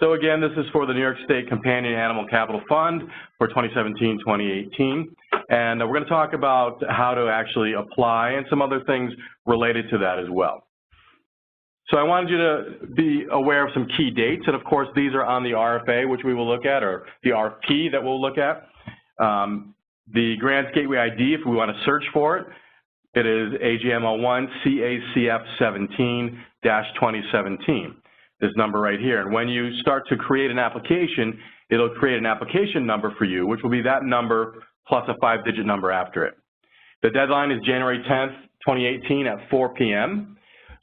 So again, this is for the New York State Companion Animal Capital Fund for 2017-2018. And we're going to talk about how to actually apply and some other things related to that as well. So I wanted you to be aware of some key dates, and of course these are on the RFA, which we will look at, or the RFP that we'll look at. The Grants Gateway ID, if we want to search for it, it is AGM01 CACF17-2017, this number right here. And when you start to create an application, it'll create an application number for you, which will be that number plus a 5-digit number after it. The deadline is January 10th, 2018 at 4 p.m.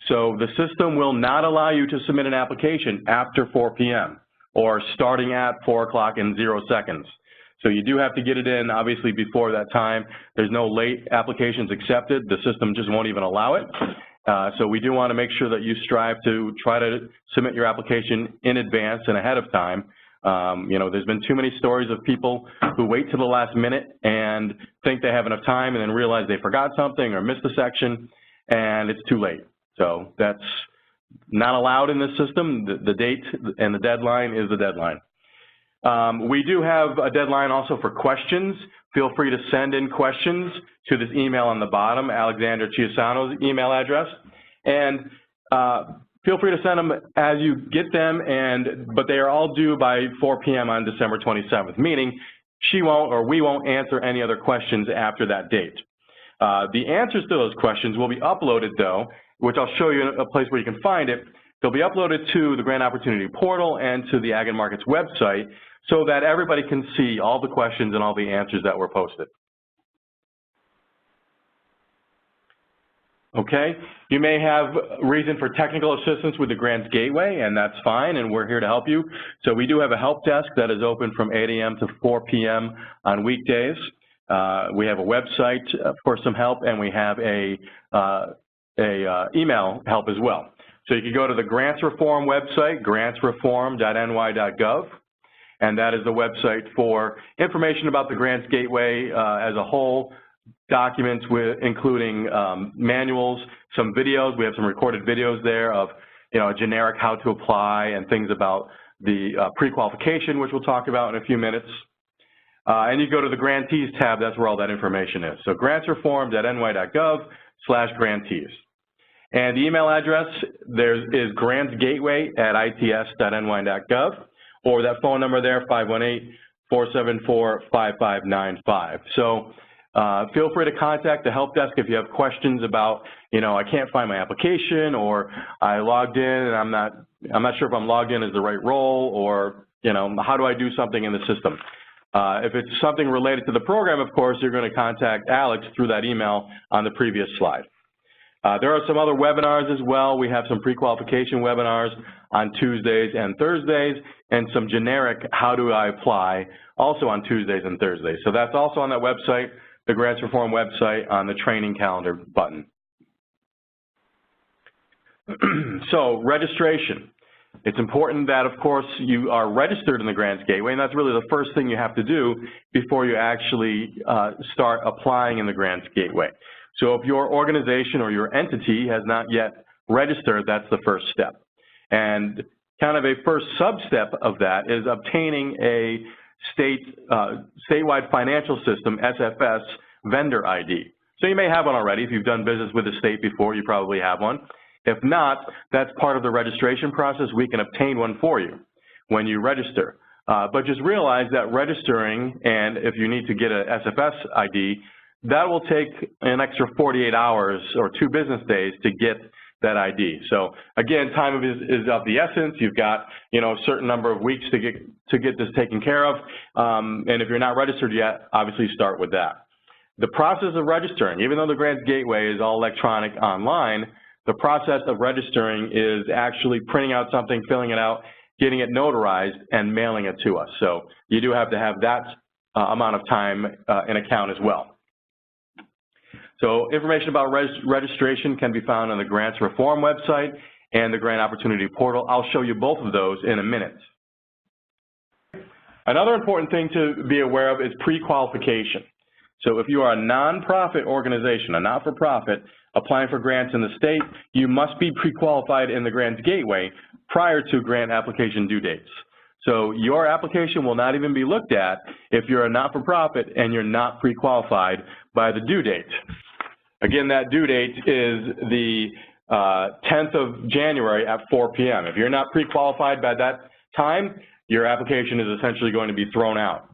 So the system will not allow you to submit an application after 4 p.m. or starting at 4 o'clock in 0 seconds. So you do have to get it in, obviously, before that time. There's no late applications accepted. The system just won't even allow it. So we do want to make sure that you strive to try to submit your application in advance and ahead of time. You know, there's been too many stories of people who wait to the last minute and think they have enough time and then realize they forgot something or missed a section, and it's too late. So that's not allowed in this system. The date and the deadline is the deadline. We do have a deadline also for questions. Feel free to send in questions to this email on the bottom, Alexander Chiasano's email address. And feel free to send them as you get them, but they are all due by 4 p.m. on December 27th, meaning she won't or we won't answer any other questions after that date. The answers to those questions will be uploaded, though, which I'll show you a place where you can find it. They'll be uploaded to the Grant Opportunity Portal and to the Ag and Markets website so that everybody can see all the questions and all the answers that were posted. Okay, you may have reason for technical assistance with the Grants Gateway, and that's fine, and we're here to help you. So we do have a help desk that is open from 8 a.m. to 4 p.m. on weekdays. We have a website for some help, and we have a email help as well. So you can go to the Grants Reform website, grantsreform.ny.gov, and that is the website for information about the Grants Gateway as a whole, documents including manuals, some videos. We have some recorded videos there of, you know, generic how to apply and things about the pre-qualification, which we'll talk about in a few minutes. And you go to the Grantees tab, that's where all that information is. So grantsreform.ny.gov/grantees. And the email address there is grantsgateway@its.ny.gov, or that phone number there, 518-474-5595. So feel free to contact the help desk if you have questions about, you know, I can't find my application, or I logged in and I'm not sure if I'm logged in as the right role, or, you know, how do I do something in the system? If it's something related to the program, of course, you're going to contact Alex through that email on the previous slide. There are some other webinars as well. We have some pre-qualification webinars on Tuesdays and Thursdays, and some generic how do I apply also on Tuesdays and Thursdays. So that's also on that website, the Grants Reform website, on the training calendar button. So registration. It's important that, of course, you are registered in the Grants Gateway, and that's really the first thing you have to do before you actually start applying in the Grants Gateway. So if your organization or your entity has not yet registered, that's the first step. And kind of a first sub-step of that is obtaining a statewide financial system, SFS, vendor ID. So you may have one already. If you've done business with the state before, you probably have one. If not, that's part of the registration process. We can obtain one for you when you register. But just realize that registering, and if you need to get a SFS ID, that will take an extra 48 hours or 2 business days to get that ID. So again, time is of the essence. You've got, you know, a certain number of weeks to get this taken care of. And if you're not registered yet, obviously start with that. The process of registering, even though the Grants Gateway is all electronic online, the process of registering is actually printing out something, filling it out, getting it notarized, and mailing it to us. So you do have to have that amount of time in account as well. So information about registration can be found on the Grants Reform website and the Grant Opportunity Portal. I'll show you both of those in a minute. Another important thing to be aware of is pre-qualification. So if you are a nonprofit organization, a not-for-profit, applying for grants in the state, you must be pre-qualified in the Grants Gateway prior to grant application due dates. So your application will not even be looked at if you're a not-for-profit and you're not pre-qualified by the due date. Again, that due date is the 10th of January at 4 p.m. If you're not pre-qualified by that time, your application is essentially going to be thrown out.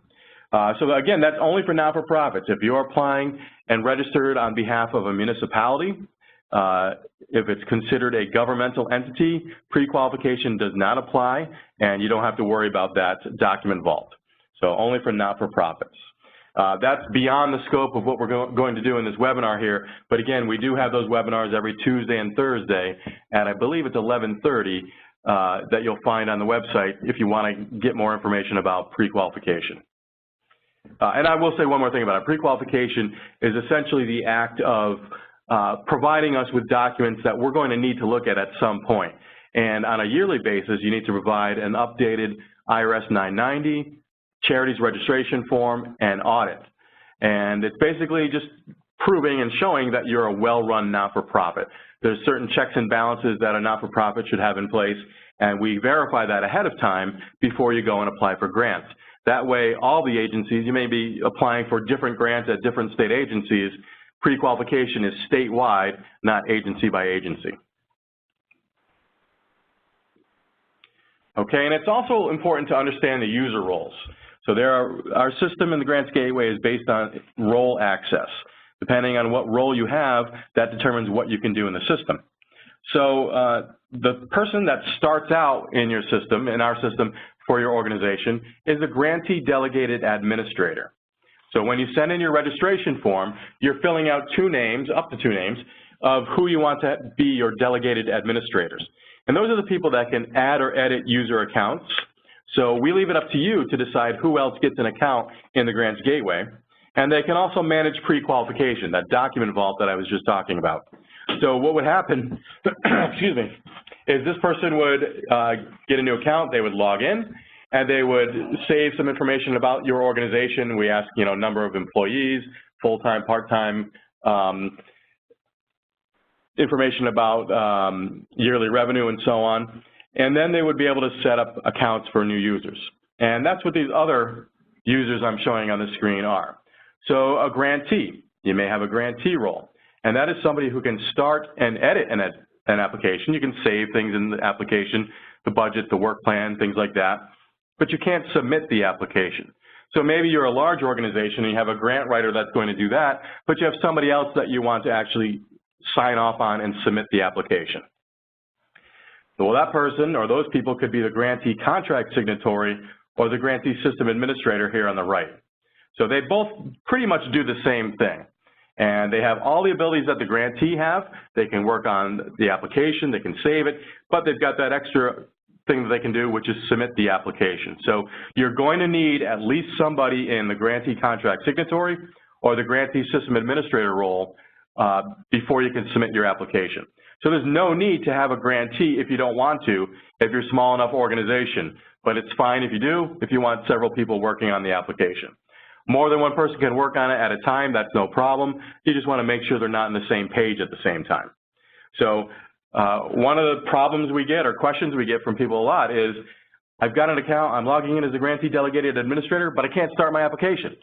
So again, that's only for not-for-profits. If you're applying and registered on behalf of a municipality, if it's considered a governmental entity, pre-qualification does not apply, and you don't have to worry about that document vault. So only for not-for-profits. That's beyond the scope of what we're going to do in this webinar here, but again, we do have those webinars every Tuesday and Thursday, and I believe it's 11:30 that you'll find on the website if you want to get more information about pre-qualification. And I will say one more thing about it. Pre-qualification is essentially the act of providing us with documents that we're going to need to look at some point. And on a yearly basis, you need to provide an updated IRS 990, charities registration form, and audit. And it's basically just proving and showing that you're a well-run not-for-profit. There's certain checks and balances that a not-for-profit should have in place, and we verify that ahead of time before you go and apply for grants. That way, all the agencies, you may be applying for different grants at different state agencies, pre-qualification is statewide, not agency by agency. Okay, and it's also important to understand the user roles. So our system in the Grants Gateway is based on role access. Depending on what role you have, that determines what you can do in the system. So the person that starts out in your system, in our system for your organization, is a grantee delegated administrator. So when you send in your registration form, you're filling out up to two names, of who you want to be your delegated administrators. And those are the people that can add or edit user accounts. So we leave it up to you to decide who else gets an account in the Grants Gateway. And they can also manage pre-qualification, that document vault that I was just talking about. So what would happen, excuse me, is this person would get a new account, they would log in, and they would save some information about your organization. We ask, number of employees, full-time, part-time, information about yearly revenue and so on. And then they would be able to set up accounts for new users. And that's what these other users I'm showing on the screen are. So a grantee, you may have a grantee role. And that is somebody who can start and edit an application. You can save things in the application, the budget, the work plan, things like that. But you can't submit the application. So maybe you're a large organization and you have a grant writer that's going to do that, but you have somebody else that you want to actually sign off on and submit the application. Well, that person or those people could be the grantee contract signatory or the grantee system administrator here on the right. So they both pretty much do the same thing. And they have all the abilities that the grantee have. They can work on the application, they can save it, but they've got that extra thing that they can do, which is submit the application. So you're going to need at least somebody in the grantee contract signatory or the grantee system administrator role before you can submit your application. So there's no need to have a grantee if you don't want to, if you're a small enough organization, but it's fine if you do, if you want several people working on the application. More than one person can work on it at a time, that's no problem. You just want to make sure they're not on the same page at the same time. So one of the problems we get or questions we get from people a lot is, I've got an account, I'm logging in as a grantee delegated administrator, but I can't start my application.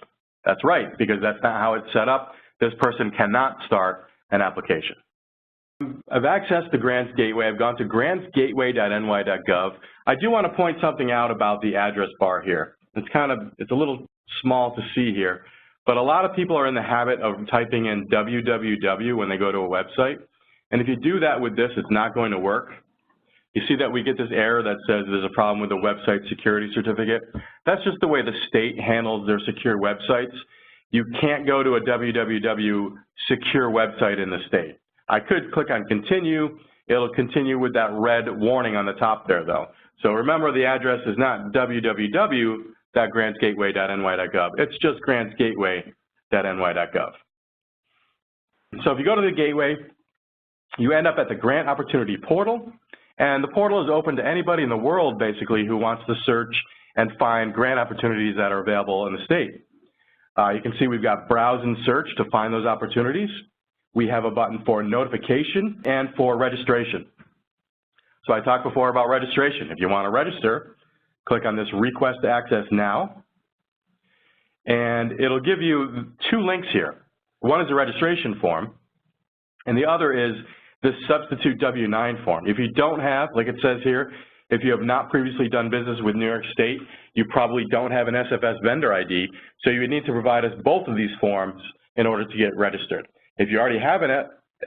That's right, because that's not how it's set up. This person cannot start an application. I've accessed the Grants Gateway. I've gone to grantsgateway.ny.gov. I do want to point something out about the address bar here. It's a little small to see here, but a lot of people are in the habit of typing in www when they go to a website. And if you do that with this, it's not going to work. You see that we get this error that says there's a problem with the website security certificate. That's just the way the state handles their secure websites. You can't go to a www secure website in the state. I could click on continue. It'll continue with that red warning on the top there, though. So remember, the address is not www.grantsgateway.ny.gov. It's just grantsgateway.ny.gov. So if you go to the gateway, you end up at the Grant Opportunity Portal, and the portal is open to anybody in the world, basically, who wants to search and find grant opportunities that are available in the state. You can see we've got browse and search to find those opportunities. We have a button for notification and for registration. So I talked before about registration. If you want to register, click on this Request Access Now, and it'll give you two links here. One is a registration form, and the other is this Substitute W-9 form. If you don't have, like it says here, if you have not previously done business with New York State, you probably don't have an SFS vendor ID, so you would need to provide us both of these forms in order to get registered. If you already have an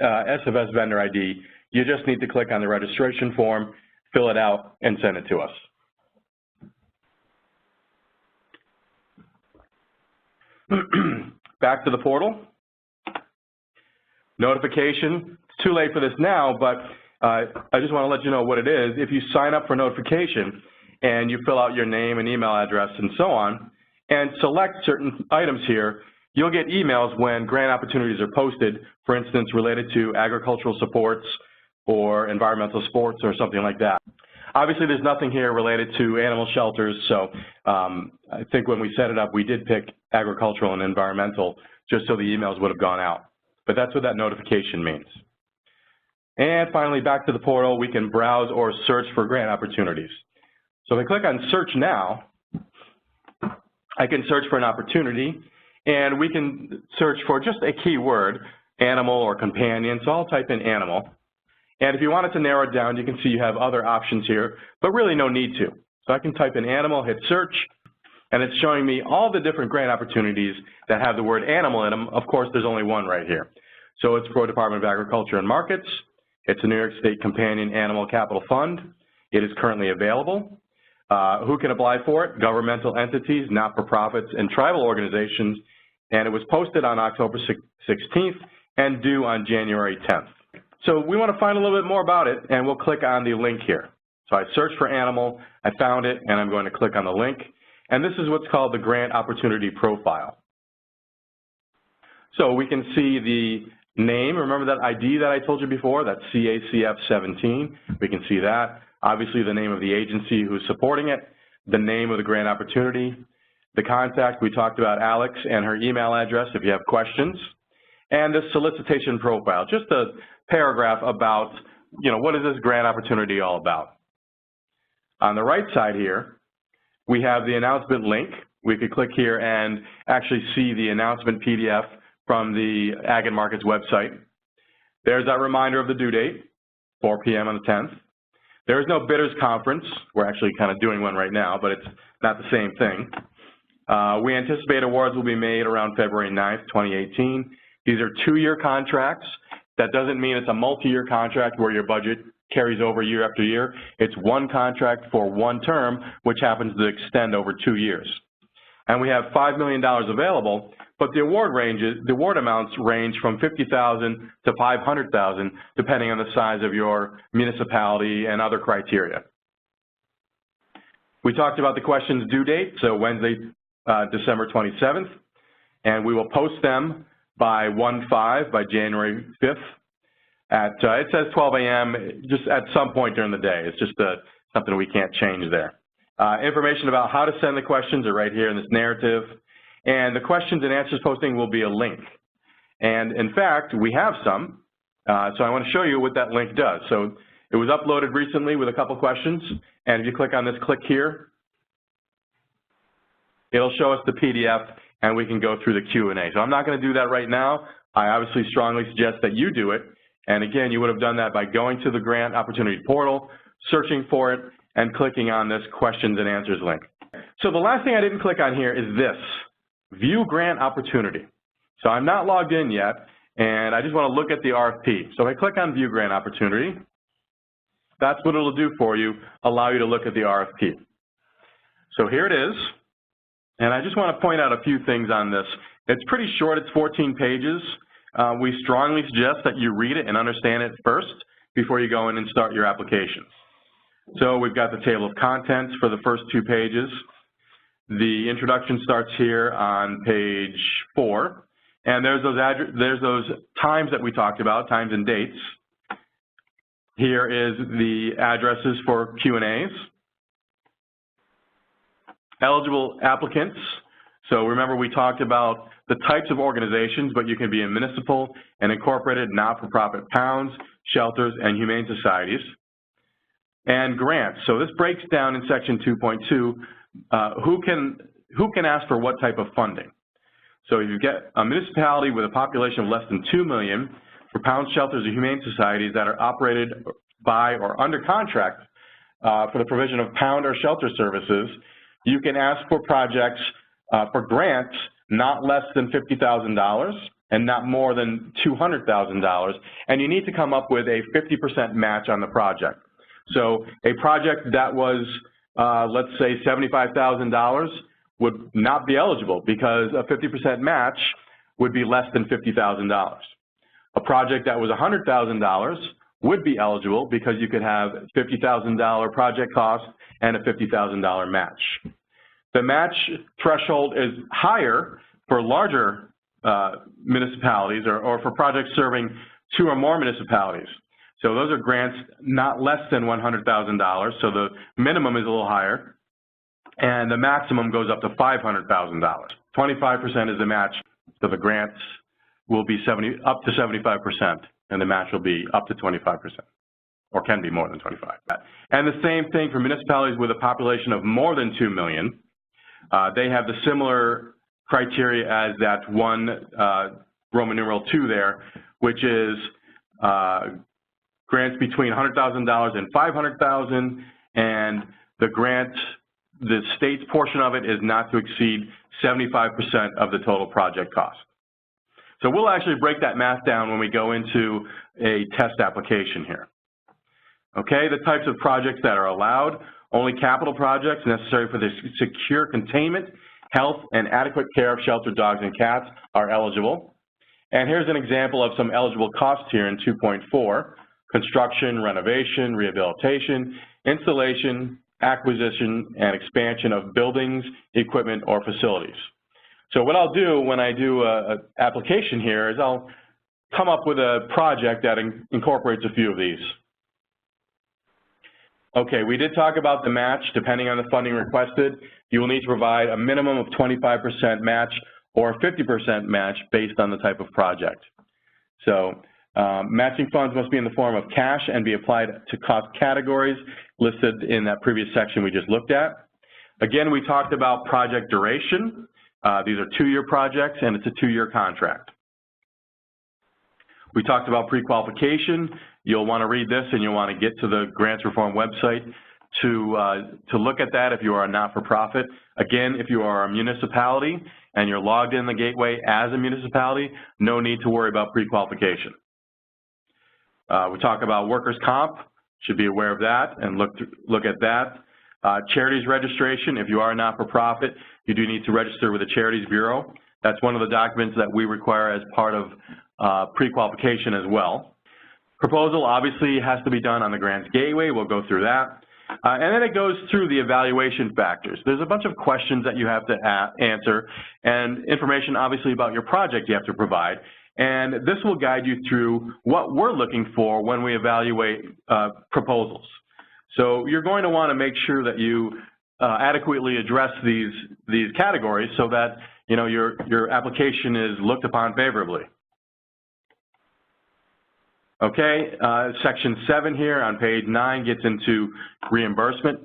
SFS vendor ID, you just need to click on the registration form, fill it out, and send it to us. Back to the portal. Notification. It's too late for this now, but I just want to let you know what it is. If you sign up for notification and you fill out your name and email address and so on, and select certain items here, you'll get emails when grant opportunities are posted, for instance, related to agricultural supports or environmental sports or something like that. Obviously, there's nothing here related to animal shelters, so I think when we set it up, we did pick agricultural and environmental just so the emails would have gone out. But that's what that notification means. And finally, back to the portal, we can browse or search for grant opportunities. So if I click on Search Now, I can search for an opportunity, and we can search for just a keyword, animal or companion. So I'll type in animal. And if you wanted to narrow it down, you can see you have other options here, but really no need to. So I can type in animal, hit search, and it's showing me all the different grant opportunities that have the word animal in them. Of course, there's only one right here. So it's for Department of Agriculture and Markets. It's a New York State Companion Animal Capital Fund. It is currently available. Who can apply for it? Governmental entities, not-for-profits, and tribal organizations. And it was posted on October 16th and due on January 10th. So we want to find a little bit more about it, and we'll click on the link here. So I searched for animal, I found it, and I'm going to click on the link. And this is what's called the Grant Opportunity Profile. So we can see the name. Remember that ID that I told you before, that's CACF17. We can see that. Obviously, the name of the agency who's supporting it, the name of the grant opportunity, the contact. We talked about Alex and her email address if you have questions, and the solicitation profile, just a paragraph about, what is this grant opportunity all about. On the right side here, we have the announcement link. We could click here and actually see the announcement PDF from the Ag and Markets website. There's that reminder of the due date, 4 p.m. on the 10th. There is no bidders conference. We're actually kind of doing one right now, but it's not the same thing. We anticipate awards will be made around February 9th, 2018. These are 2-year contracts. That doesn't mean it's a multi-year contract where your budget carries over year after year. It's one contract for one term, which happens to extend over 2 years. And we have $5 million available, but the award amounts range from $50,000 to $500,000, depending on the size of your municipality and other criteria. We talked about the questions due date, so Wednesday, December 27th, and we will post them by 1/5, by January 5th at, it says 12 a.m., just at some point during the day. It's just something we can't change there. Information about how to send the questions are right here in this narrative, and the questions and answers posting will be a link. And in fact, we have some, so I want to show you what that link does. So it was uploaded recently with a couple questions, and if you click on this click here, it'll show us the PDF, and we can go through the Q&A. So I'm not going to do that right now. I obviously strongly suggest that you do it. And again, you would have done that by going to the Grant Opportunity Portal, searching for it, and clicking on this questions and answers link. So the last thing I didn't click on here is this, View Grant Opportunity. So I'm not logged in yet, and I just want to look at the RFP. So if I click on View Grant Opportunity, that's what it'll do for you, allow you to look at the RFP. So here it is. And I just want to point out a few things on this. It's pretty short, it's 14 pages. We strongly suggest that you read it and understand it first before you go in and start your application. So we've got the table of contents for the first 2 pages. The introduction starts here on page 4. And there's those times that we talked about, times and dates. Here is the addresses for Q&As. Eligible applicants. So remember, we talked about the types of organizations, but you can be in municipal and incorporated not-for-profit pounds, shelters, and humane societies. And grants. So this breaks down in section 2.2, who can ask for what type of funding. So if you get a municipality with a population of less than 2 million for pound shelters or humane societies that are operated by or under contract for the provision of pound or shelter services, you can ask for projects for grants not less than $50,000 and not more than $200,000, and you need to come up with a 50% match on the project. So a project that was, let's say, $75,000 would not be eligible because a 50% match would be less than $50,000. A project that was $100,000 would be eligible because you could have $50,000 project cost and a $50,000 match. The match threshold is higher for larger municipalities or for projects serving 2 or more municipalities. So those are grants not less than $100,000, so the minimum is a little higher, and the maximum goes up to $500,000. 25% is the match, so the grants will be up to 75%, and the match will be up to 25%, or can be more than 25%. And the same thing for municipalities with a population of more than 2 million. They have the similar criteria as that one Roman numeral 2 there, which is grants between $100,000 and $500,000, and the grant, the state's portion of it is not to exceed 75% of the total project cost. So we'll actually break that math down when we go into a test application here. Okay, the types of projects that are allowed: only capital projects necessary for the secure containment, health, and adequate care of sheltered dogs and cats are eligible. And here's an example of some eligible costs here in 2.4. Construction, renovation, rehabilitation, installation, acquisition, and expansion of buildings, equipment, or facilities. So what I'll do when I do an application here is I'll come up with a project that incorporates a few of these. Okay, we did talk about the match. Depending on the funding requested, you will need to provide a minimum of 25% match or 50% match based on the type of project. So matching funds must be in the form of cash and be applied to cost categories listed in that previous section we just looked at. Again, we talked about project duration. These are 2-year projects, and it's a 2-year contract. We talked about pre-qualification. You'll want to read this, and you'll want to get to the Grants Reform website to look at that if you are a not-for-profit. Again, if you are a municipality and you're logged in the gateway as a municipality, no need to worry about pre-qualification. We talk about workers' comp, should be aware of that and look at that. Charities registration, if you are a not-for-profit, you do need to register with the Charities Bureau. That's one of the documents that we require as part of pre-qualification as well. Proposal obviously has to be done on the Grants Gateway. We'll go through that. And then it goes through the evaluation factors. There's a bunch of questions that you have to answer and information obviously about your project you have to provide. And this will guide you through what we're looking for when we evaluate proposals. So you're going to want to make sure that you adequately address these categories so that your application is looked upon favorably. Okay, section 7 here on page 9 gets into reimbursement.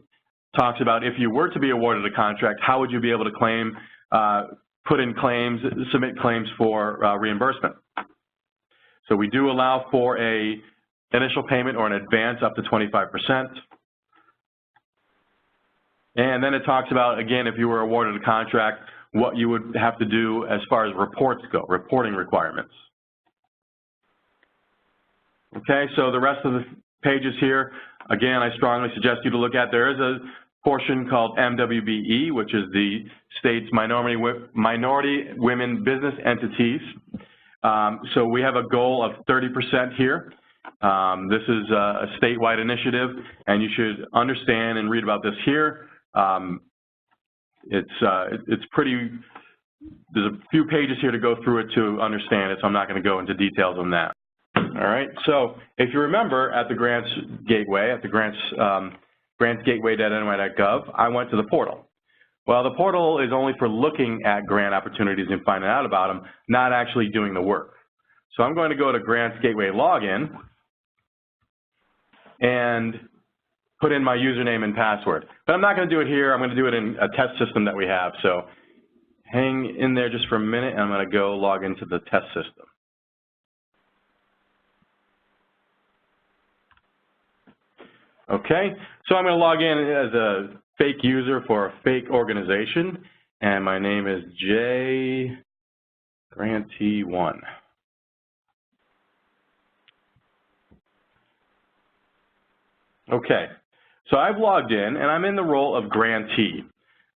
Talks about if you were to be awarded a contract, how would you be able to claim, put in claims, submit claims for reimbursement. So we do allow for a initial payment or an advance up to 25%. And then it talks about, again, if you were awarded a contract, what you would have to do as far as reports go, reporting requirements. Okay, so the rest of the pages here, again, I strongly suggest you to look at. There is a portion called MWBE, which is the state's minority women business entities. So we have a goal of 30% here. This is a statewide initiative, and you should understand and read about this here. It's pretty, there's a few pages here to go through it to understand it, so I'm not going to go into details on that. All right, so if you remember at the Grants Gateway, at the grantsgateway.ny.gov, I went to the portal. Well, the portal is only for looking at grant opportunities and finding out about them, not actually doing the work. So I'm going to go to Grants Gateway Login and put in my username and password. But I'm not going to do it here. I'm going to do it in a test system that we have. So hang in there just for a minute, and I'm going to go log into the test system. Okay, so I'm going to log in as a fake user for a fake organization, and my name is jgrantee1. Okay, so I've logged in, and I'm in the role of grantee.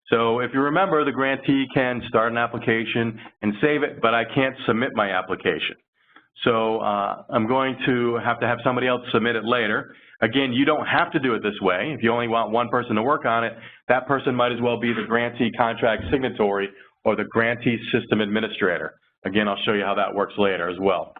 So if you remember, the grantee can start an application and save it, but I can't submit my application. So I'm going to have somebody else submit it later. Again, you don't have to do it this way. If you only want one person to work on it, that person might as well be the grantee contract signatory or the grantee system administrator. Again, I'll show you how that works later as well.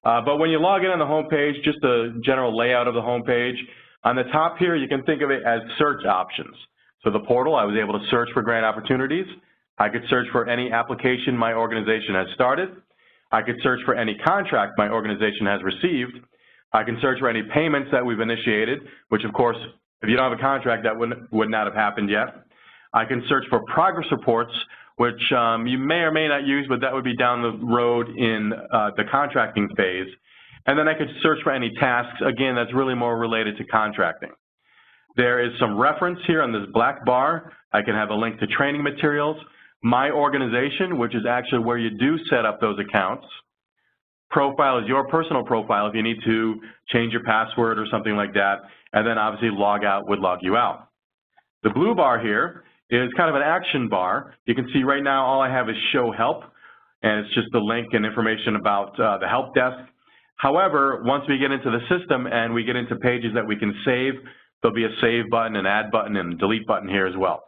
But when you log in on the home page, just the general layout of the home page, on the top here, you can think of it as search options. So the portal, I was able to search for grant opportunities. I could search for any application my organization has started. I could search for any contract my organization has received. I can search for any payments that we've initiated, which of course, if you don't have a contract, that would not have happened yet. I can search for progress reports, which you may or may not use, but that would be down the road in the contracting phase. And then I could search for any tasks. Again, that's really more related to contracting. There is some reference here on this black bar. I can have a link to training materials. My organization, which is actually where you do set up those accounts. Profile is your personal profile if you need to change your password or something like that. And then obviously log out would log you out. The blue bar here is kind of an action bar. You can see right now all I have is show help, and it's just the link and information about the help desk. However, once we get into the system and we get into pages that we can save, there'll be a save button, an add button, and a delete button here as well.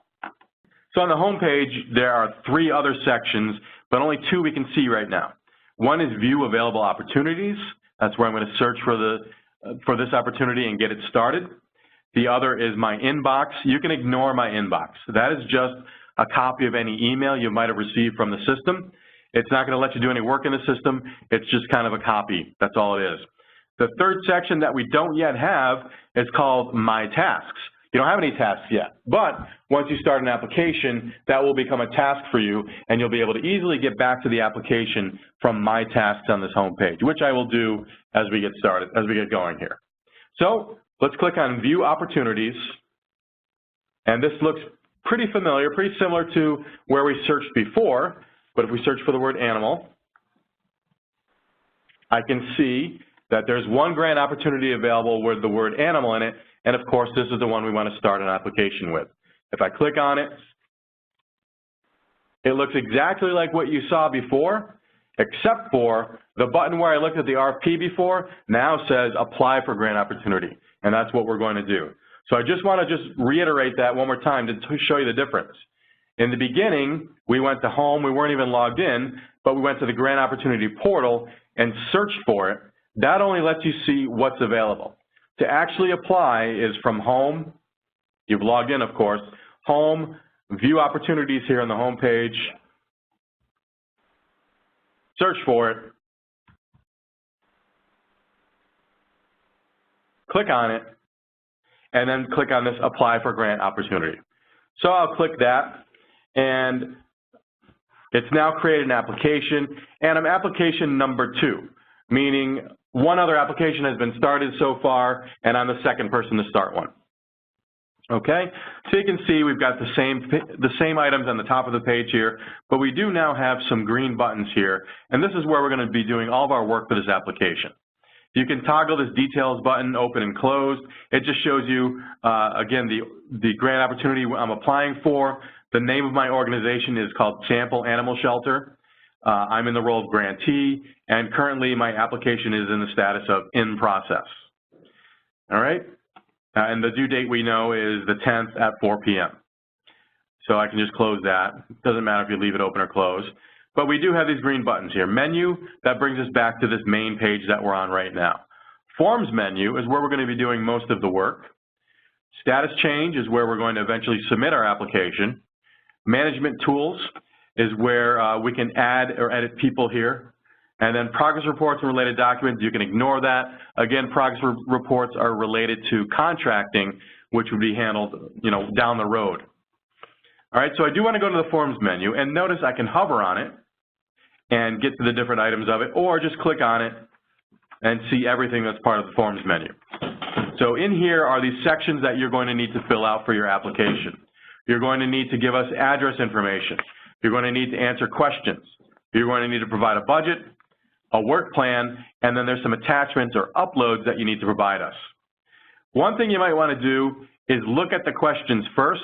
So on the home page, there are 3 other sections, but only 2 we can see right now. One is view available opportunities. That's where I'm going to search for this opportunity and get it started. The other is my inbox. You can ignore my inbox. That is just a copy of any email you might have received from the system. It's not going to let you do any work in the system. It's just kind of a copy. That's all it is. The third section that we don't yet have is called My Tasks. You don't have any tasks yet, but once you start an application, that will become a task for you, and you'll be able to easily get back to the application from My Tasks on this home page, which I will do as we get started, as we get going here. So let's click on View Opportunities, and this looks pretty familiar, pretty similar to where we searched before, but if we search for the word animal, I can see that there's one grant opportunity available with the word animal in it, and of course this is the one we want to start an application with. If I click on it, it looks exactly like what you saw before, except for the button where I looked at the RFP before now says apply for grant opportunity, and that's what we're going to do. So I just want to reiterate that one more time to show you the difference. In the beginning, we went to home, we weren't even logged in, but we went to the grant opportunity portal and searched for it. That only lets you see what's available. To actually apply is from home, you've logged in of course, home, view opportunities here on the home page, search for it, click on it, and then click on this apply for grant opportunity. So I'll click that, and it's now created an application, and I'm application number 2, meaning one other application has been started so far, and I'm the second person to start one. Okay, so you can see we've got the same items on the top of the page here, but we do now have some green buttons here, and this is where we're going to be doing all of our work for this application. You can toggle this details button, open and closed. It just shows you, again, the grant opportunity I'm applying for. The name of my organization is called Sample Animal Shelter. I'm in the role of grantee, and currently my application is in the status of in process. All right? And the due date we know is the 10th at 4 p.m. So I can just close that. It doesn't matter if you leave it open or closed. But we do have these green buttons here. Menu, that brings us back to this main page that we're on right now. Forms menu is where we're going to be doing most of the work. Status change is where we're going to eventually submit our application. Management tools is where we can add or edit people here. And then progress reports and related documents, you can ignore that. Again, progress reports are related to contracting, which would be handled, down the road. All right, so I do want to go to the Forms menu, and notice I can hover on it and get to the different items of it, or just click on it and see everything that's part of the Forms menu. So in here are these sections that you're going to need to fill out for your application. You're going to need to give us address information. You're going to need to answer questions. You're going to need to provide a budget, a work plan, and then there's some attachments or uploads that you need to provide us. One thing you might want to do is look at the questions first,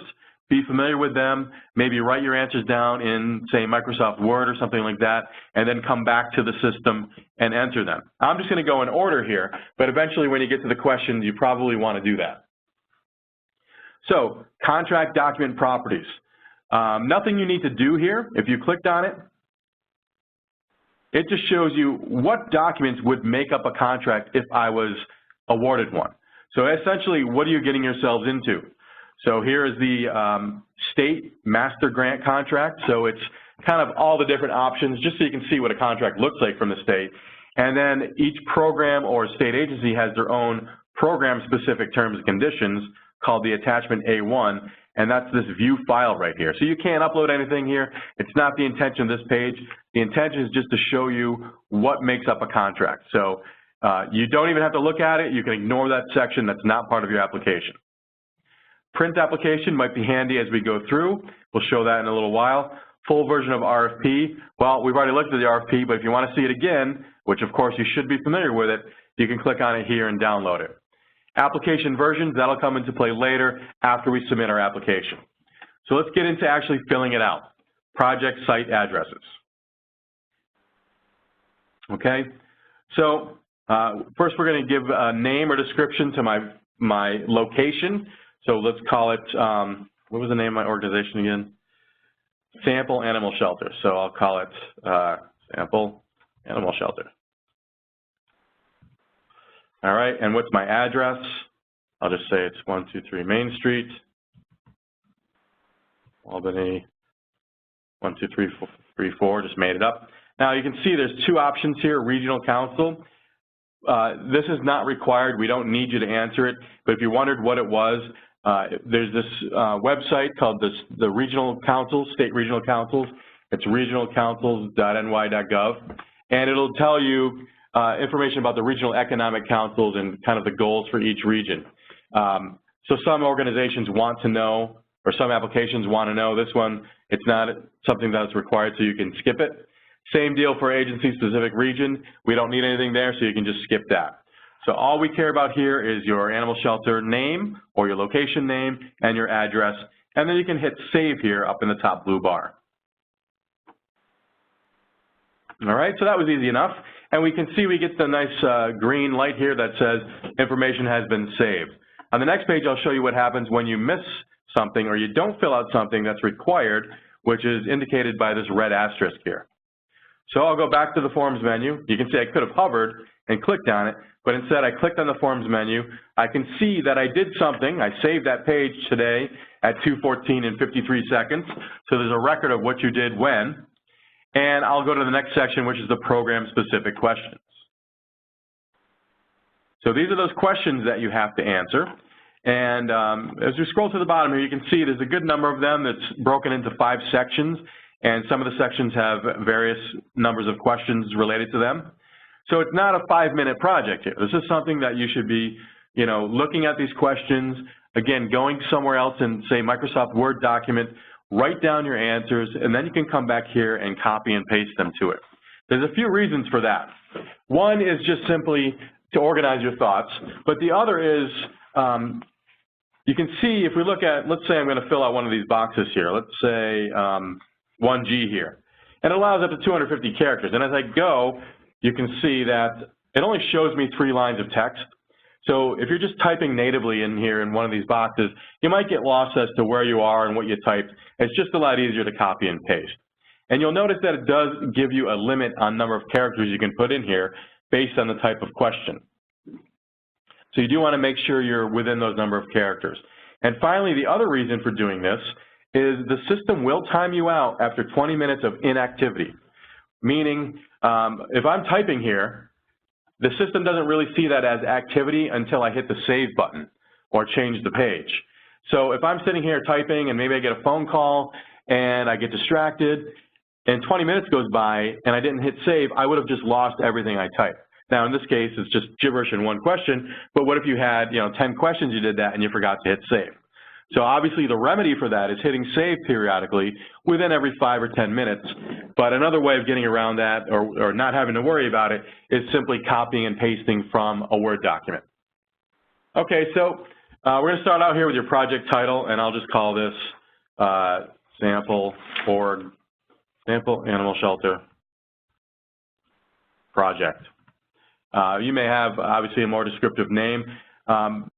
be familiar with them, maybe write your answers down in, say, Microsoft Word or something like that, and then come back to the system and enter them. I'm just going to go in order here, but eventually when you get to the questions, you probably want to do that. So, contract document properties. Nothing you need to do here. If you clicked on it, it just shows you what documents would make up a contract if I was awarded one. So essentially, what are you getting yourselves into? So here is the state master grant contract. So it's kind of all the different options, just so you can see what a contract looks like from the state. And then each program or state agency has their own program-specific terms and conditions called the attachment A1, and that's this view file right here. So you can't upload anything here. It's not the intention of this page. The intention is just to show you what makes up a contract. So you don't even have to look at it. You can ignore that section. That's not part of your application. Print application might be handy as we go through. We'll show that in a little while. Full version of RFP. Well, we've already looked at the RFP, but if you want to see it again, which of course you should be familiar with it, you can click on it here and download it. Application versions, that'll come into play later after we submit our application. So let's get into actually filling it out. Project site addresses. Okay, so first we're going to give a name or description to my location. So let's call it, what was the name of my organization again? Sample Animal Shelter. So I'll call it Sample Animal Shelter. All right, and what's my address? I'll just say it's 123 Main Street, Albany, 12334, just made it up. Now you can see there's two options here, Regional Council. This is not required, we don't need you to answer it, but if you wondered what it was, there's this website called the Regional Council, State Regional Councils. It's regionalcouncils.ny.gov, and it'll tell you information about the regional economic councils and kind of the goals for each region. So some organizations want to know, or some applications want to know. This one, it's not something that's required, so you can skip it. Same deal for agency-specific region. We don't need anything there, so you can just skip that. So all we care about here is your animal shelter name or your location name and your address, and then you can hit Save here up in the top blue bar. All right, so that was easy enough. And we can see we get the nice green light here that says information has been saved. On the next page, I'll show you what happens when you miss something or you don't fill out something that's required, which is indicated by this red asterisk here. So I'll go back to the Forms menu. You can see I could have hovered and clicked on it, but instead I clicked on the Forms menu. I can see that I did something. I saved that page today at 2:14 and 53 seconds. So there's a record of what you did when. And I'll go to the next section, which is the program-specific questions. So these are those questions that you have to answer. And as we scroll to the bottom here, you can see there's a good number of them that's broken into 5 sections. And some of the sections have various numbers of questions related to them. So it's not a 5-minute project here. This is something that you should be, looking at these questions, again, going somewhere else in, say, Microsoft Word document, write down your answers, and then you can come back here and copy and paste them to it. There's a few reasons for that. One is just simply to organize your thoughts, but the other is you can see if we look at, let's say I'm going to fill out one of these boxes here. Let's say 1G here. And it allows up to 250 characters. And as I go, you can see that it only shows me 3 lines of text. So if you're just typing natively in here in one of these boxes, you might get lost as to where you are and what you typed. It's just a lot easier to copy and paste. And you'll notice that it does give you a limit on number of characters you can put in here based on the type of question. So you do want to make sure you're within those number of characters. And finally, the other reason for doing this is the system will time you out after 20 minutes of inactivity. Meaning, if I'm typing here, the system doesn't really see that as activity until I hit the save button or change the page. So if I'm sitting here typing and maybe I get a phone call and I get distracted and 20 minutes goes by and I didn't hit save, I would have just lost everything I typed. Now in this case, it's just gibberish in one question, but what if you had 10 questions, you did that and you forgot to hit save? So obviously the remedy for that is hitting save periodically within every 5 or 10 minutes. But another way of getting around that or not having to worry about it is simply copying and pasting from a Word document. Okay, so we're going to start out here with your project title, and I'll just call this Sample Animal Shelter Project. You may have obviously a more descriptive name.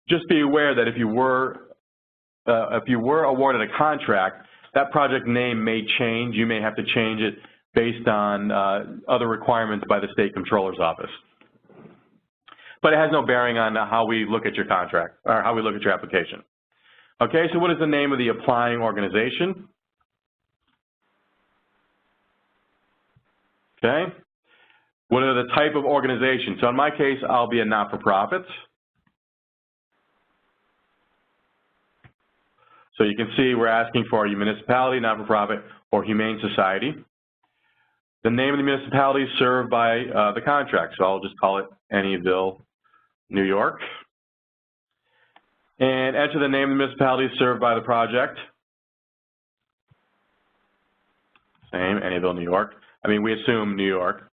Just be aware that if you were awarded a contract, that project name may change. You may have to change it based on other requirements by the State Comptroller's Office. But it has no bearing on how we look at your contract or how we look at your application. Okay, so what is the name of the applying organization? Okay. What are the type of organizations? So in my case, I'll be a not-for-profit. So you can see we're asking for a municipality, not-for-profit, or humane society. The name of the municipality is served by the contract, so I'll just call it Annieville, New York. And enter the name of the municipality served by the project. Same, Annieville, New York. I mean, we assume New York.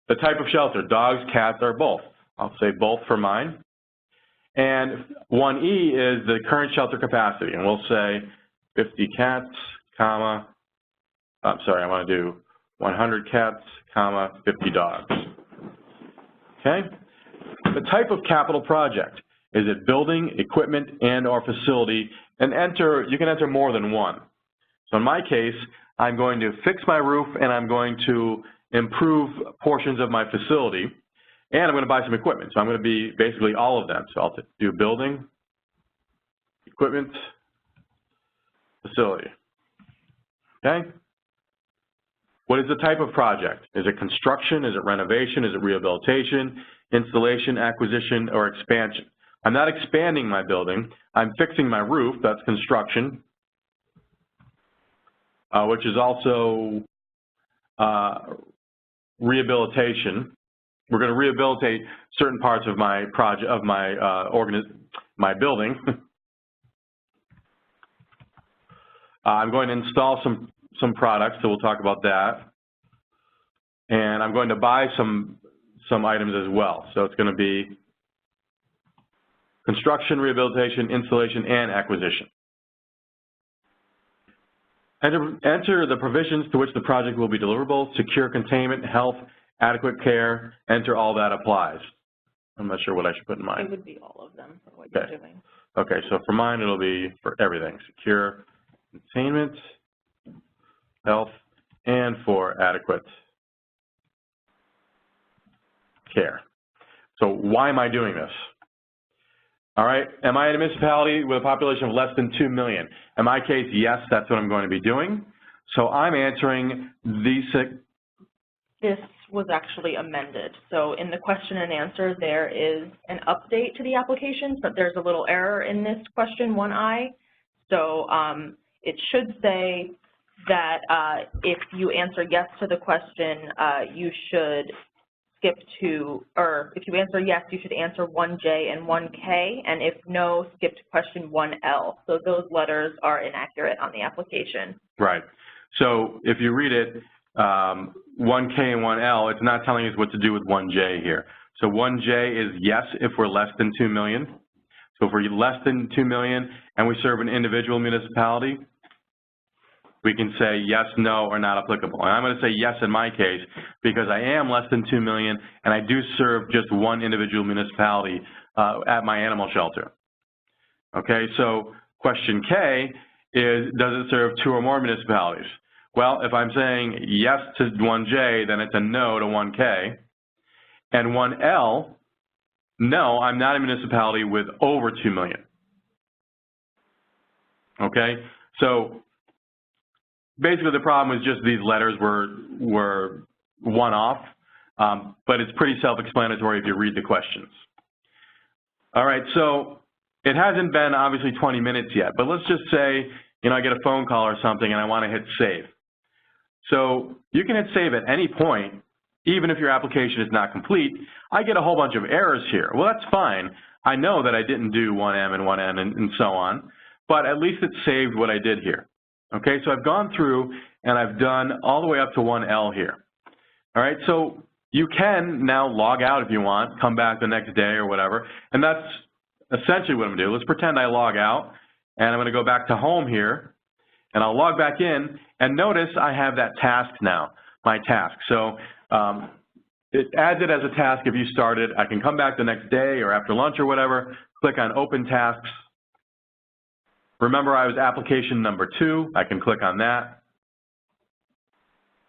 The type of shelter, dogs, cats, or both. I'll say both for mine. And 1E is the current shelter capacity, and we'll say 50 cats, comma, I'm sorry, I want to do 100 cats, comma, 50 dogs. Okay? The type of capital project, is it building, equipment, and or facility, and you can enter more than one. So in my case, I'm going to fix my roof and I'm going to improve portions of my facility. And I'm going to buy some equipment. So I'm going to be basically all of them. So I'll do building, equipment, facility. Okay? What is the type of project? Is it construction? Is it renovation? Is it rehabilitation, installation, acquisition, or expansion? I'm not expanding my building. I'm fixing my roof. That's construction, which is also rehabilitation. We're going to rehabilitate certain parts of my project, of my building. I'm going to install some products, so we'll talk about that. And I'm going to buy some items as well. So it's going to be construction, rehabilitation, installation, and acquisition. Enter the provisions to which the project will be deliverable, secure containment, health, adequate care, enter all that applies. I'm not sure what I should put in mine. It would be all of them for what you're doing. Okay, so for mine it'll be for everything, secure containment, health, and for adequate care. So why am I doing this? All right, am I in a municipality with a population of less than 2 million? In my case, yes, that's what I'm going to be doing. So I'm answering these six. This was actually amended. So in the question and answer, there is an update to the application, but there's a little error in this question 1I. So it should say that if you answer yes to the question, you should skip to, or if you answer yes, you should answer 1J and 1K, and if no, skip to question 1L. So those letters are inaccurate on the application. Right. So if you read it, 1K and 1L, it's not telling us what to do with 1J here. So 1J is yes if we're less than 2 million. So if we're less than 2 million and we serve an individual municipality, we can say yes, no, or not applicable. And I'm going to say yes in my case because I am less than 2 million and I do serve just one individual municipality at my animal shelter. Okay, so question K is, does it serve 2 or more municipalities? Well, if I'm saying yes to 1J, then it's a no to 1K. And 1L, no, I'm not a municipality with over 2 million. Okay, So basically the problem was just these letters were one-off, but it's pretty self-explanatory if you read the questions. All right, so it hasn't been obviously 20 minutes yet, but let's just say, I get a phone call or something and I want to hit save. So you can hit save at any point, even if your application is not complete. I get a whole bunch of errors here. Well, that's fine. I know that I didn't do 1M and 1N and so on, but at least it saved what I did here. Okay, so I've gone through and I've done all the way up to 1L here. All right, so you can now log out if you want, come back the next day or whatever, and that's essentially what I'm going to do. Let's pretend I log out, and I'm going to go back to home here, and I'll log back in, and notice I have that task now, my task. So it adds it as a task if you started. I can come back the next day or after lunch or whatever, click on Open Tasks. Remember, I was application number 2. I can click on that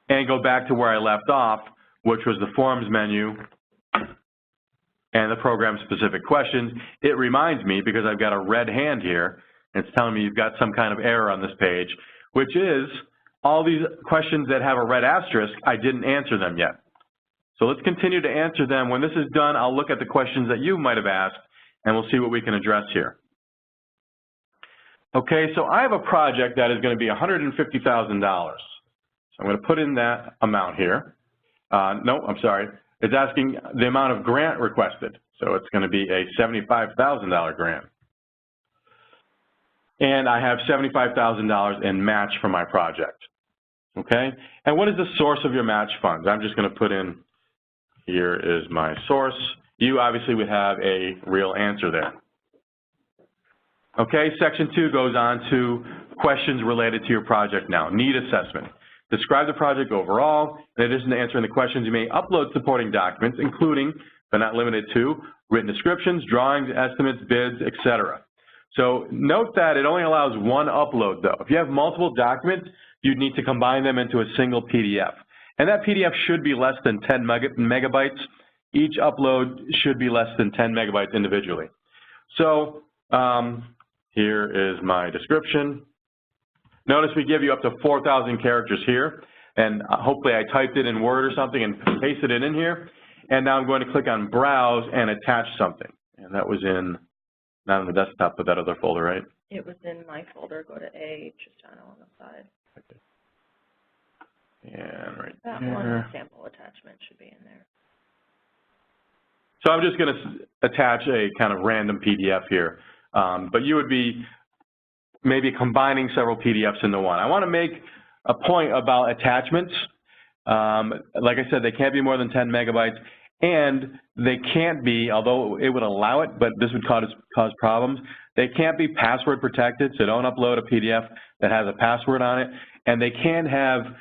and go back to where I left off, which was the Forms menu and the program-specific questions. It reminds me, because I've got a red hand here, and it's telling me you've got some kind of error on this page, which is all these questions that have a red asterisk, I didn't answer them yet. So let's continue to answer them. When this is done, I'll look at the questions that you might have asked, and we'll see what we can address here. Okay, so I have a project that is going to be $150,000. So I'm going to put in that amount here. No, I'm sorry. It's asking the amount of grant requested. So it's going to be a $75,000 grant. And I have $75,000 in match for my project. Okay? And what is the source of your match funds? I'm just going to put in, here is my source. You obviously would have a real answer there. Okay, section 2 goes on to questions related to your project now. Need assessment. Describe the project overall. In addition to answering the questions, you may upload supporting documents, including, but not limited to, written descriptions, drawings, estimates, bids, etc. So note that it only allows one upload, though. If you have multiple documents, you'd need to combine them into a single PDF. And that PDF should be less than 10 megabytes. Each upload should be less than 10 megabytes individually. So here is my description. Notice we give you up to 4,000 characters here, and hopefully I typed it in Word or something and pasted it in here. And now I'm going to click on Browse and attach something. And that was in, not on the desktop, but that other folder, right? It was in my folder. Go to A, Tristano on the side. Okay. And right that there. One sample attachment should be in there. So I'm just going to attach a kind of random PDF here. But you would be maybe combining several PDFs into one. I want to make a point about attachments. Like I said, they can't be more than 10 megabytes, and they can't be, although it would allow it, but this would cause problems, they can't be password protected, so don't upload a PDF that has a password on it, and they can't have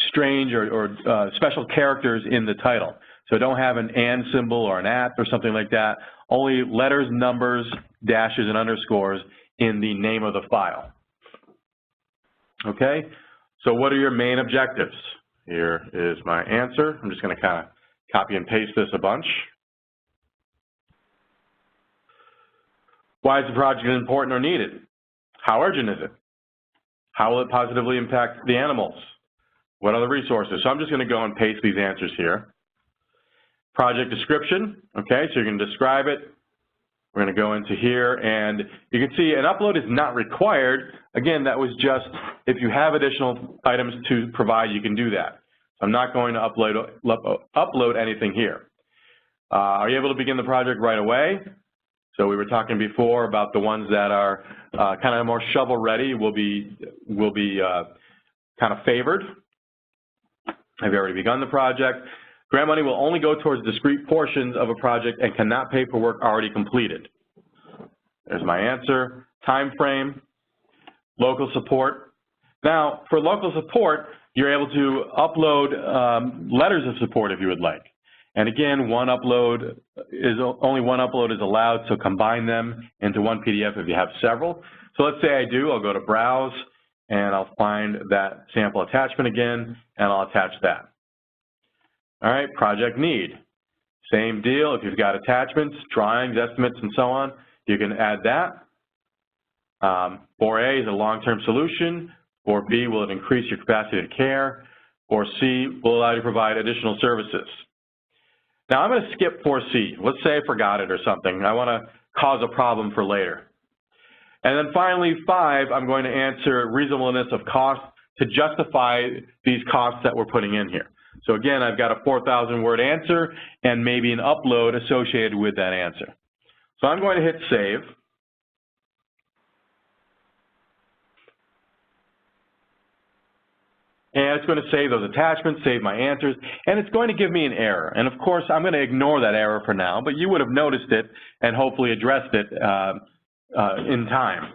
strange or special characters in the title. So don't have an and symbol or an at or something like that. Only letters, numbers, dashes, and underscores in the name of the file. Okay? So what are your main objectives? Here is my answer. I'm just going to kind of copy and paste this a bunch. Why is the project important or needed? How urgent is it? How will it positively impact the animals? What are the resources? So I'm just going to go and paste these answers here. Project description, okay, so you're going to describe it. We're going to go into here, and you can see an upload is not required. Again, that was just if you have additional items to provide, you can do that. So I'm not going to upload anything here. Are you able to begin the project right away? So we were talking before about the ones that are kind of more shovel-ready will be kind of favored. Have you already begun the project? Grant money will only go towards discrete portions of a project and cannot pay for work already completed. There's my answer. Time frame, local support. Now, for local support, you're able to upload letters of support if you would like. And again, only one upload is allowed, so combine them into one PDF if you have several. So let's say I do, I'll go to Browse, and I'll find that sample attachment again, and I'll attach that. All right, project need. Same deal. If you've got attachments, drawings, estimates, and so on, you can add that. 4A is a long-term solution. 4B, will it increase your capacity to care? Or C, will allow you to provide additional services? Now, I'm going to skip 4C. Let's say I forgot it or something. I want to cause a problem for later. And then finally, 5, I'm going to answer reasonableness of cost to justify these costs that we're putting in here. So again, I've got a 4,000-word answer and maybe an upload associated with that answer. So I'm going to hit save. And it's going to save those attachments, save my answers, and it's going to give me an error. And of course, I'm going to ignore that error for now, but you would have noticed it and hopefully addressed it in time.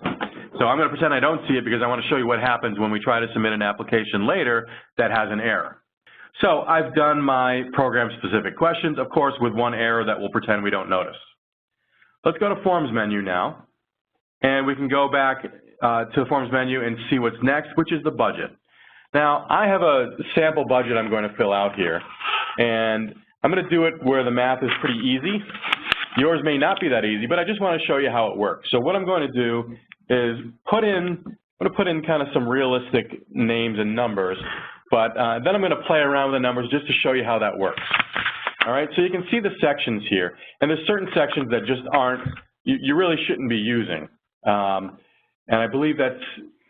So I'm going to pretend I don't see it because I want to show you what happens when we try to submit an application later that has an error. So I've done my program-specific questions, of course, with one error that we'll pretend we don't notice. Let's go to Forms menu now, and we can go back to the Forms menu and see what's next, which is the budget. Now, I have a sample budget I'm going to fill out here, and I'm going to do it where the math is pretty easy. Yours may not be that easy, but I just want to show you how it works. So what I'm going to do is put in kind of some realistic names and numbers, but then I'm going to play around with the numbers just to show you how that works. All right, so you can see the sections here, and there's certain sections that just aren't, you really shouldn't be using. And I believe that's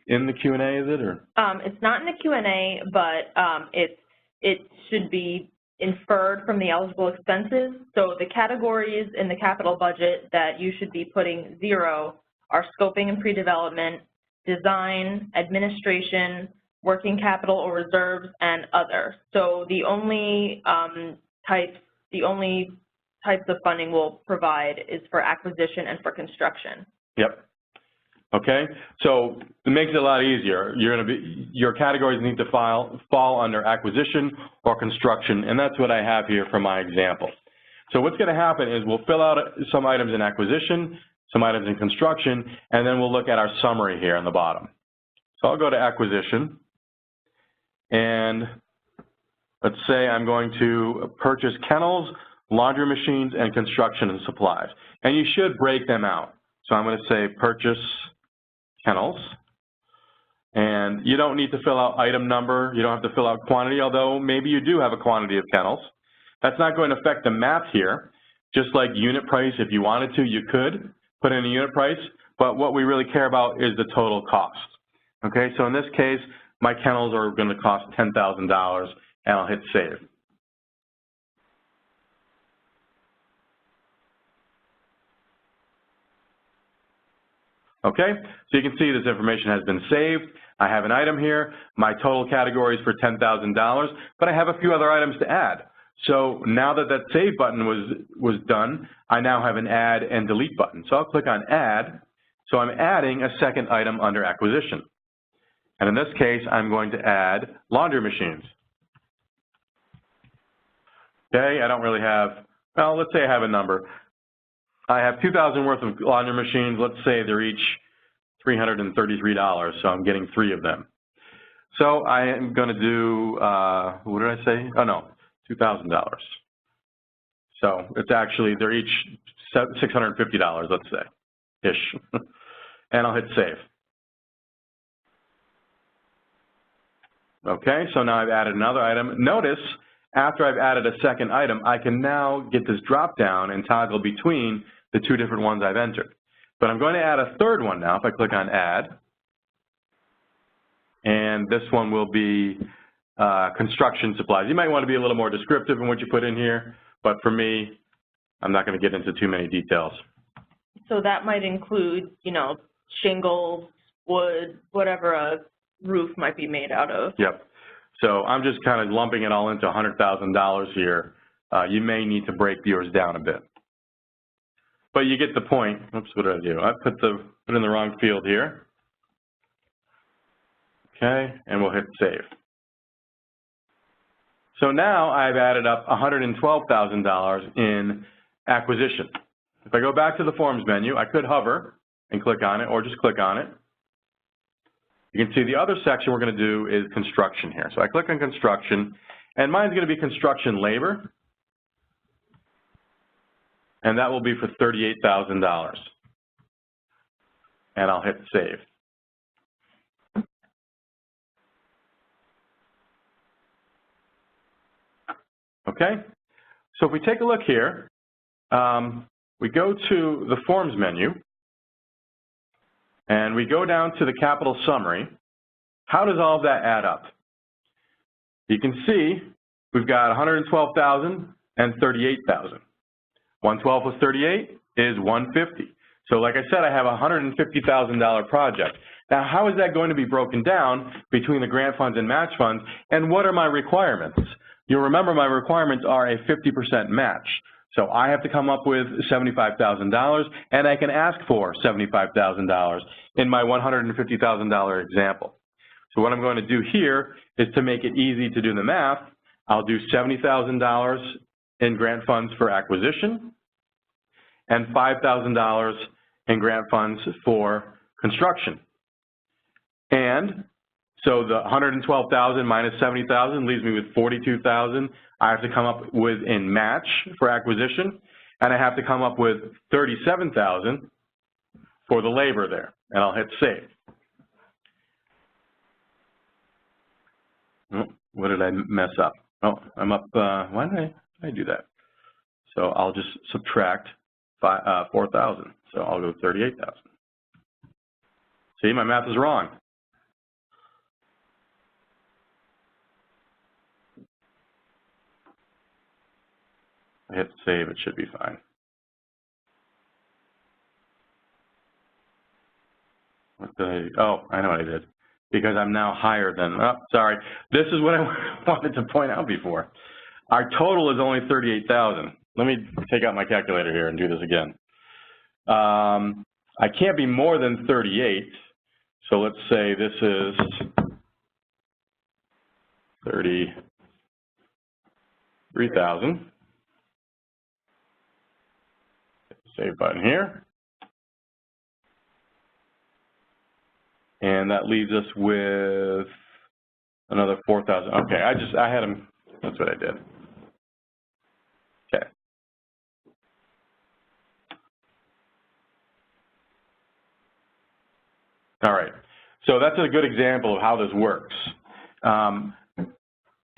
in the Q&A, is it? Or? It's not in the Q&A, but it should be inferred from the eligible expenses. So the categories in the capital budget that you should be putting 0 are scoping and pre-development, design, administration, working capital or reserves, and other. So the only types of funding we'll provide is for acquisition and for construction. Yep. Okay, so it makes it a lot easier. Your categories need to fall under acquisition or construction, and that's what I have here for my example. So what's going to happen is we'll fill out some items in acquisition, some items in construction, and then we'll look at our summary here on the bottom. So I'll go to acquisition, and let's say I'm going to purchase kennels, laundry machines, and construction and supplies. And you should break them out. So I'm going to say purchase kennels, and you don't need to fill out item number, you don't have to fill out quantity, although maybe you do have a quantity of kennels. That's not going to affect the math here. Just like unit price, if you wanted to, you could put in a unit price, but what we really care about is the total cost. Okay, so in this case, my kennels are going to cost $10,000, and I'll hit save. Okay, so you can see this information has been saved. I have an item here. My total category is for $10,000, but I have a few other items to add. So now that that save button was done, I now have an add and delete button. So I'll click on add. So I'm adding a second item under acquisition. And in this case, I'm going to add laundry machines. Okay, I don't really have, well, let's say I have a number. I have 2,000 worth of laundry machines. Let's say they're each $333, so I'm getting 3 of them. So I am going to do, what did I say? Oh, no, $2,000. So it's actually, they're each $650, let's say, ish. And I'll hit save. Okay, so now I've added another item. Notice, after I've added a second item, I can now get this drop down and toggle between the 2 different ones I've entered. But I'm going to add a third one now if I click on add. And this one will be construction supplies. You might want to be a little more descriptive in what you put in here, but for me, I'm not going to get into too many details. So that might include, you know, shingles, wood, whatever a roof might be made out of. Yep. So I'm just kind of lumping it all into $100,000 here. You may need to break yours down a bit. But you get the point. Oops, what did I do? I put in the wrong field here. Okay, and we'll hit save. So now I've added up $112,000 in acquisition. If I go back to the Forms menu, I could hover and click on it, or just click on it. You can see the other section we're going to do is construction here. So I click on construction, and mine's going to be construction labor, and that will be for $38,000. and I'll hit save. Okay, so if we take a look here, we go to the Forms menu, and we go down to the capital summary. How does all of that add up? You can see we've got 112,000 and 38,000. 112 plus 38 is 150. So like I said, I have a $150,000 project. Now, how is that going to be broken down between the grant funds and match funds, and what are my requirements? You'll remember my requirements are a 50% match. So I have to come up with $75,000, and I can ask for $75,000 in my $150,000 example. So what I'm going to do here is, to make it easy to do the math, I'll do $70,000 in grant funds for acquisition and $5,000 in grant funds for construction. And so the 112,000 minus 70,000 leaves me with 42,000. I have to come up with in match for acquisition, and I have to come up with 37,000 for the labor there, and I'll hit save. Oh, what did I mess up? Oh, I'm up, why did I do that? So I'll just subtract 4,000. So I'll go 38,000. See, my math is wrong. I hit save, it should be fine. What did I, oh, I know what I did. Because I'm now higher than, oh, sorry. This is what I wanted to point out before. Our total is only 38,000. Let me take out my calculator here and do this again. I can't be more than 38. So let's say this is 33,000. Hit the save button here. And that leaves us with another 4,000. Okay, I had them, that's what I did. Okay. All right, so that's a good example of how this works.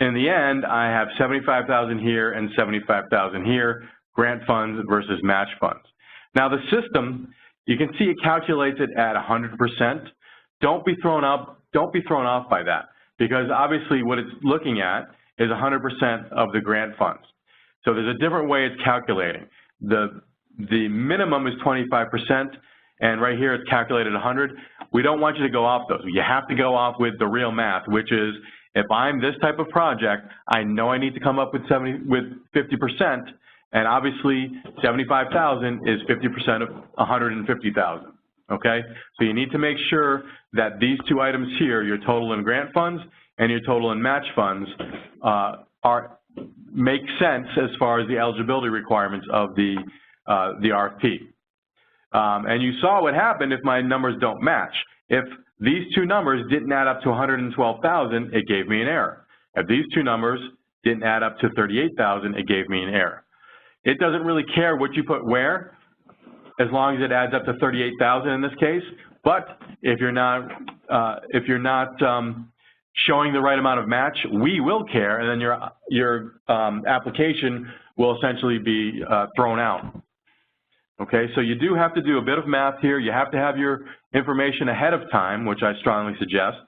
In the end, I have 75,000 here and 75,000 here, grant funds versus match funds. Now the system, you can see it calculates it at 100%. Don't be thrown off by that, because obviously what it's looking at is 100% of the grant funds. So there's a different way it's calculating. The minimum is 25%, and right here it's calculated 100. We don't want you to go off those. You have to go off with the real math, which is, if I'm this type of project, I know I need to come up with 50%, and obviously 75,000 is 50% of 150,000. Okay, so you need to make sure that these two items here, your total in grant funds and your total in match funds, make sense as far as the eligibility requirements of the RFP. And you saw what happened if my numbers don't match. If these two numbers didn't add up to 112,000, it gave me an error. If these two numbers didn't add up to 38,000, it gave me an error. It doesn't really care what you put where, as long as it adds up to 38,000 in this case. But if you're not showing the right amount of match, we will care, and then your application will essentially be thrown out. Okay, so you do have to do a bit of math here. You have to have your information ahead of time, which I strongly suggest.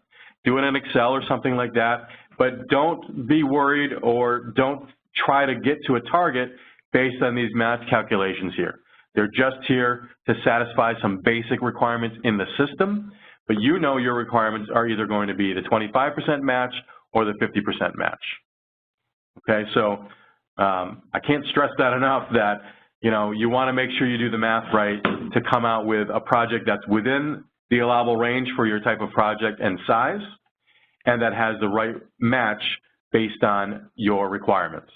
Do it in Excel or something like that, but don't be worried, or don't try to get to a target based on these math calculations here. They're just here to satisfy some basic requirements in the system, but you know your requirements are either going to be the 25% match or the 50% match. Okay, so I can't stress that enough, that you want to make sure you do the math right to come out with a project that's within the allowable range for your type of project and size, and that has the right match based on your requirements.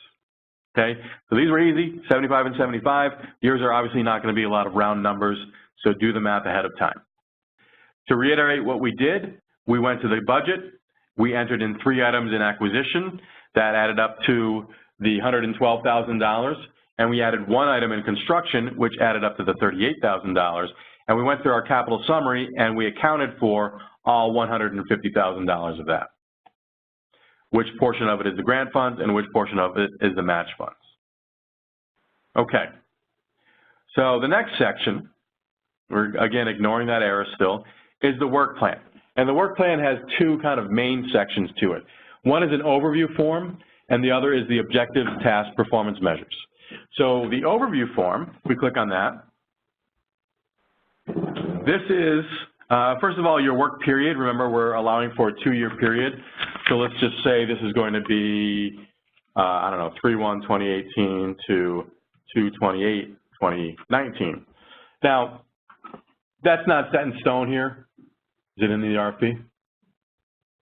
Okay, so these were easy, 75 and 75. Yours are obviously not going to be a lot of round numbers, so do the math ahead of time. To reiterate what we did, we went to the budget, we entered in 3 items in acquisition, that added up to the $112,000, and we added 1 item in construction, which added up to the $38,000, and we went through our capital summary and we accounted for all $150,000 of that. Which portion of it is the grant funds and which portion of it is the match funds. Okay. So the next section, we're again ignoring that error still, is the work plan. And the work plan has two kind of main sections to it. One is an overview form, and the other is the objectives, tasks, performance measures. So the overview form, if we click on that, this is, first of all, your work period. Remember, we're allowing for a 2-year period. So let's just say this is going to be, I don't know, 3/1/2018 to 2/28/2019. Now, that's not set in stone here. Is it in the RFP?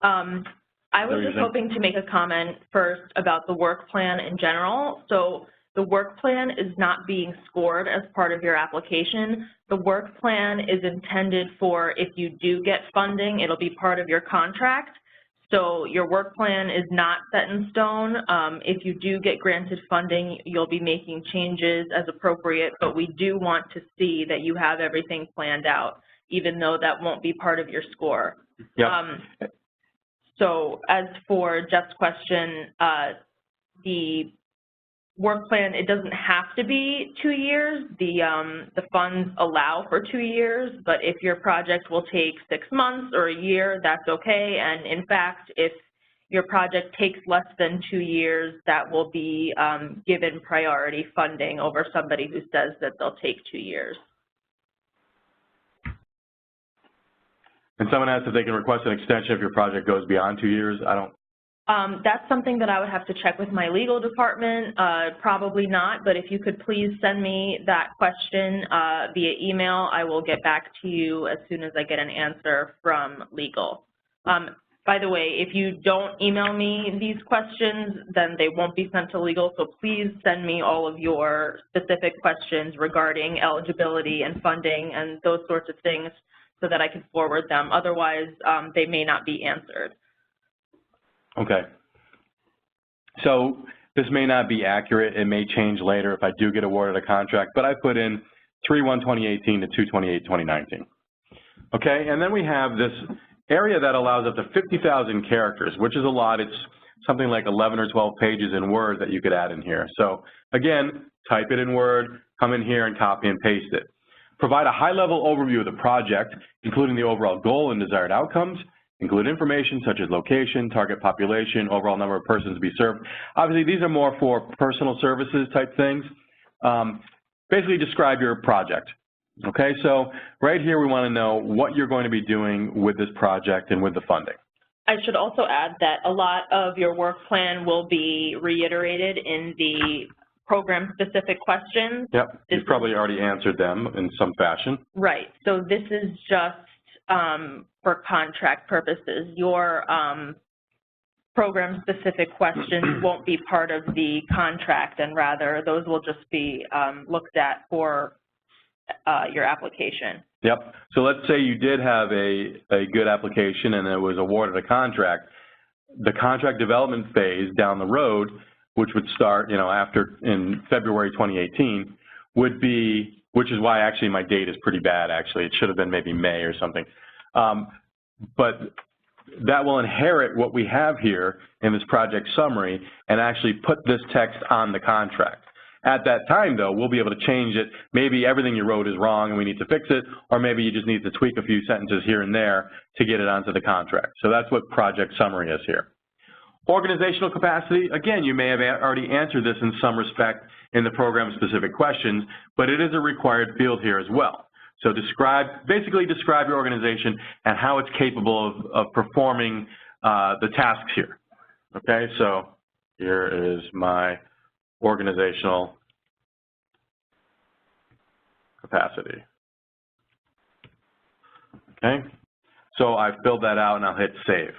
I was just hoping to make a comment first about the work plan in general. So the work plan is not being scored as part of your application. The work plan is intended for if you do get funding, it'll be part of your contract. So your work plan is not set in stone. If you do get granted funding, you'll be making changes as appropriate, but we do want to see that you have everything planned out, even though that won't be part of your score. Yep. So as for Jeff's question, the work plan, it doesn't have to be 2 years. The funds allow for 2 years, but if your project will take 6 months or a year, that's okay. And in fact, if your project takes less than 2 years, that will be given priority funding over somebody who says that they'll take 2 years. And someone asked if they can request an extension if your project goes beyond 2 years. I don't. That's something that I would have to check with my legal department. Probably not, but if you could please send me that question via email, I will get back to you as soon as I get an answer from legal. By the way, if you don't email me these questions, then they won't be sent to legal, so please send me all of your specific questions regarding eligibility and funding and those sorts of things so that I can forward them. Otherwise, they may not be answered. Okay. So this may not be accurate. It may change later if I do get awarded a contract, but I put in 3/1/2018 to 2/28/2019. Okay, and then we have this area that allows up to 50,000 characters, which is a lot. It's something like 11 or 12 pages in Word that you could add in here. So again, type it in Word, come in here and copy and paste it. Provide a high-level overview of the project, including the overall goal and desired outcomes. Include information such as location, target population, overall number of persons to be served. Obviously, these are more for personal services type things. Basically, describe your project. Okay, so right here we want to know what you're going to be doing with this project and with the funding. I should also add that a lot of your work plan will be reiterated in the program-specific questions. Yep, you've probably already answered them in some fashion. Right, so this is just for contract purposes. Your program-specific questions won't be part of the contract, and rather those will just be looked at for your application. Yep. So let's say you did have a good application and it was awarded a contract. The contract development phase down the road, which would start, after in February 2018, would be, which is why actually my date is pretty bad, actually. It should have been maybe May or something. But that will inherit what we have here in this project summary and actually put this text on the contract. At that time, though, we'll be able to change it. Maybe everything you wrote is wrong and we need to fix it, or maybe you just need to tweak a few sentences here and there to get it onto the contract. So that's what project summary is here. Organizational capacity, again, you may have already answered this in some respect in the program-specific questions, but it is a required field here as well. So basically describe your organization and how it's capable of performing the tasks here. Okay, so here is my organizational capacity. Okay, so I've filled that out and I'll hit save.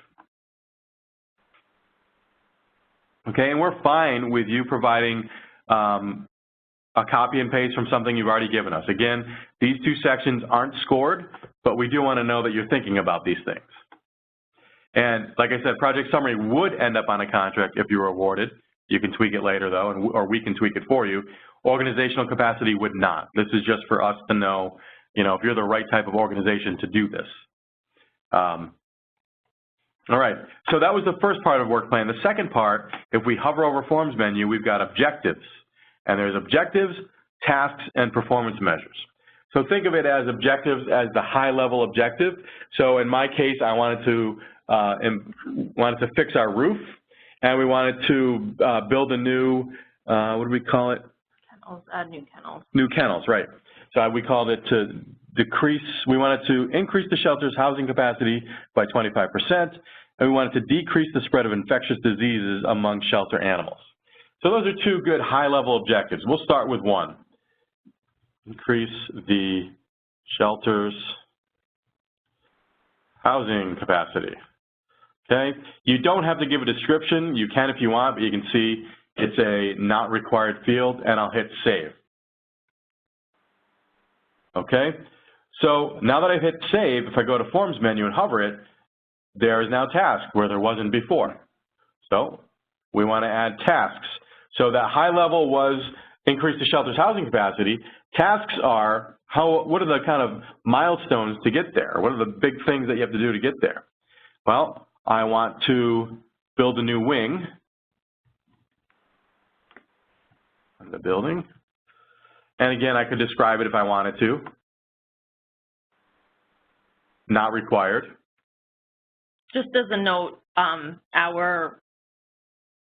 Okay, and we're fine with you providing a copy and paste from something you've already given us. Again, these two sections aren't scored, but we do want to know that you're thinking about these things. And like I said, project summary would end up on a contract if you were awarded. You can tweak it later, though, or we can tweak it for you. Organizational capacity would not. This is just for us to know you know, if you're the right type of organization to do this. All right, so that was the first part of work plan. The second part, if we hover over forms menu, we've got objectives. And there's objectives, tasks, and performance measures. So think of it as objectives as the high-level objective. So in my case, I wanted to fix our roof, and we wanted to build a new, what do we call it? Kennels, new kennels. New kennels, right. So we called it to decrease, we wanted to increase the shelter's housing capacity by 25%, and we wanted to decrease the spread of infectious diseases among shelter animals. So those are two good high-level objectives. We'll start with one. Increase the shelter's housing capacity. Okay? You don't have to give a description. You can if you want, but you can see it's a not required field, and I'll hit save. Okay? So now that I've hit save, if I go to Forms menu and hover it, there is now task where there wasn't before. So we want to add tasks. So that high level was increase the shelter's housing capacity. Tasks are what are the kind of milestones to get there? What are the big things that you have to do to get there? Well, I want to build a new wing in the building. And again, I could describe it if I wanted to. Not required. Just as a note, our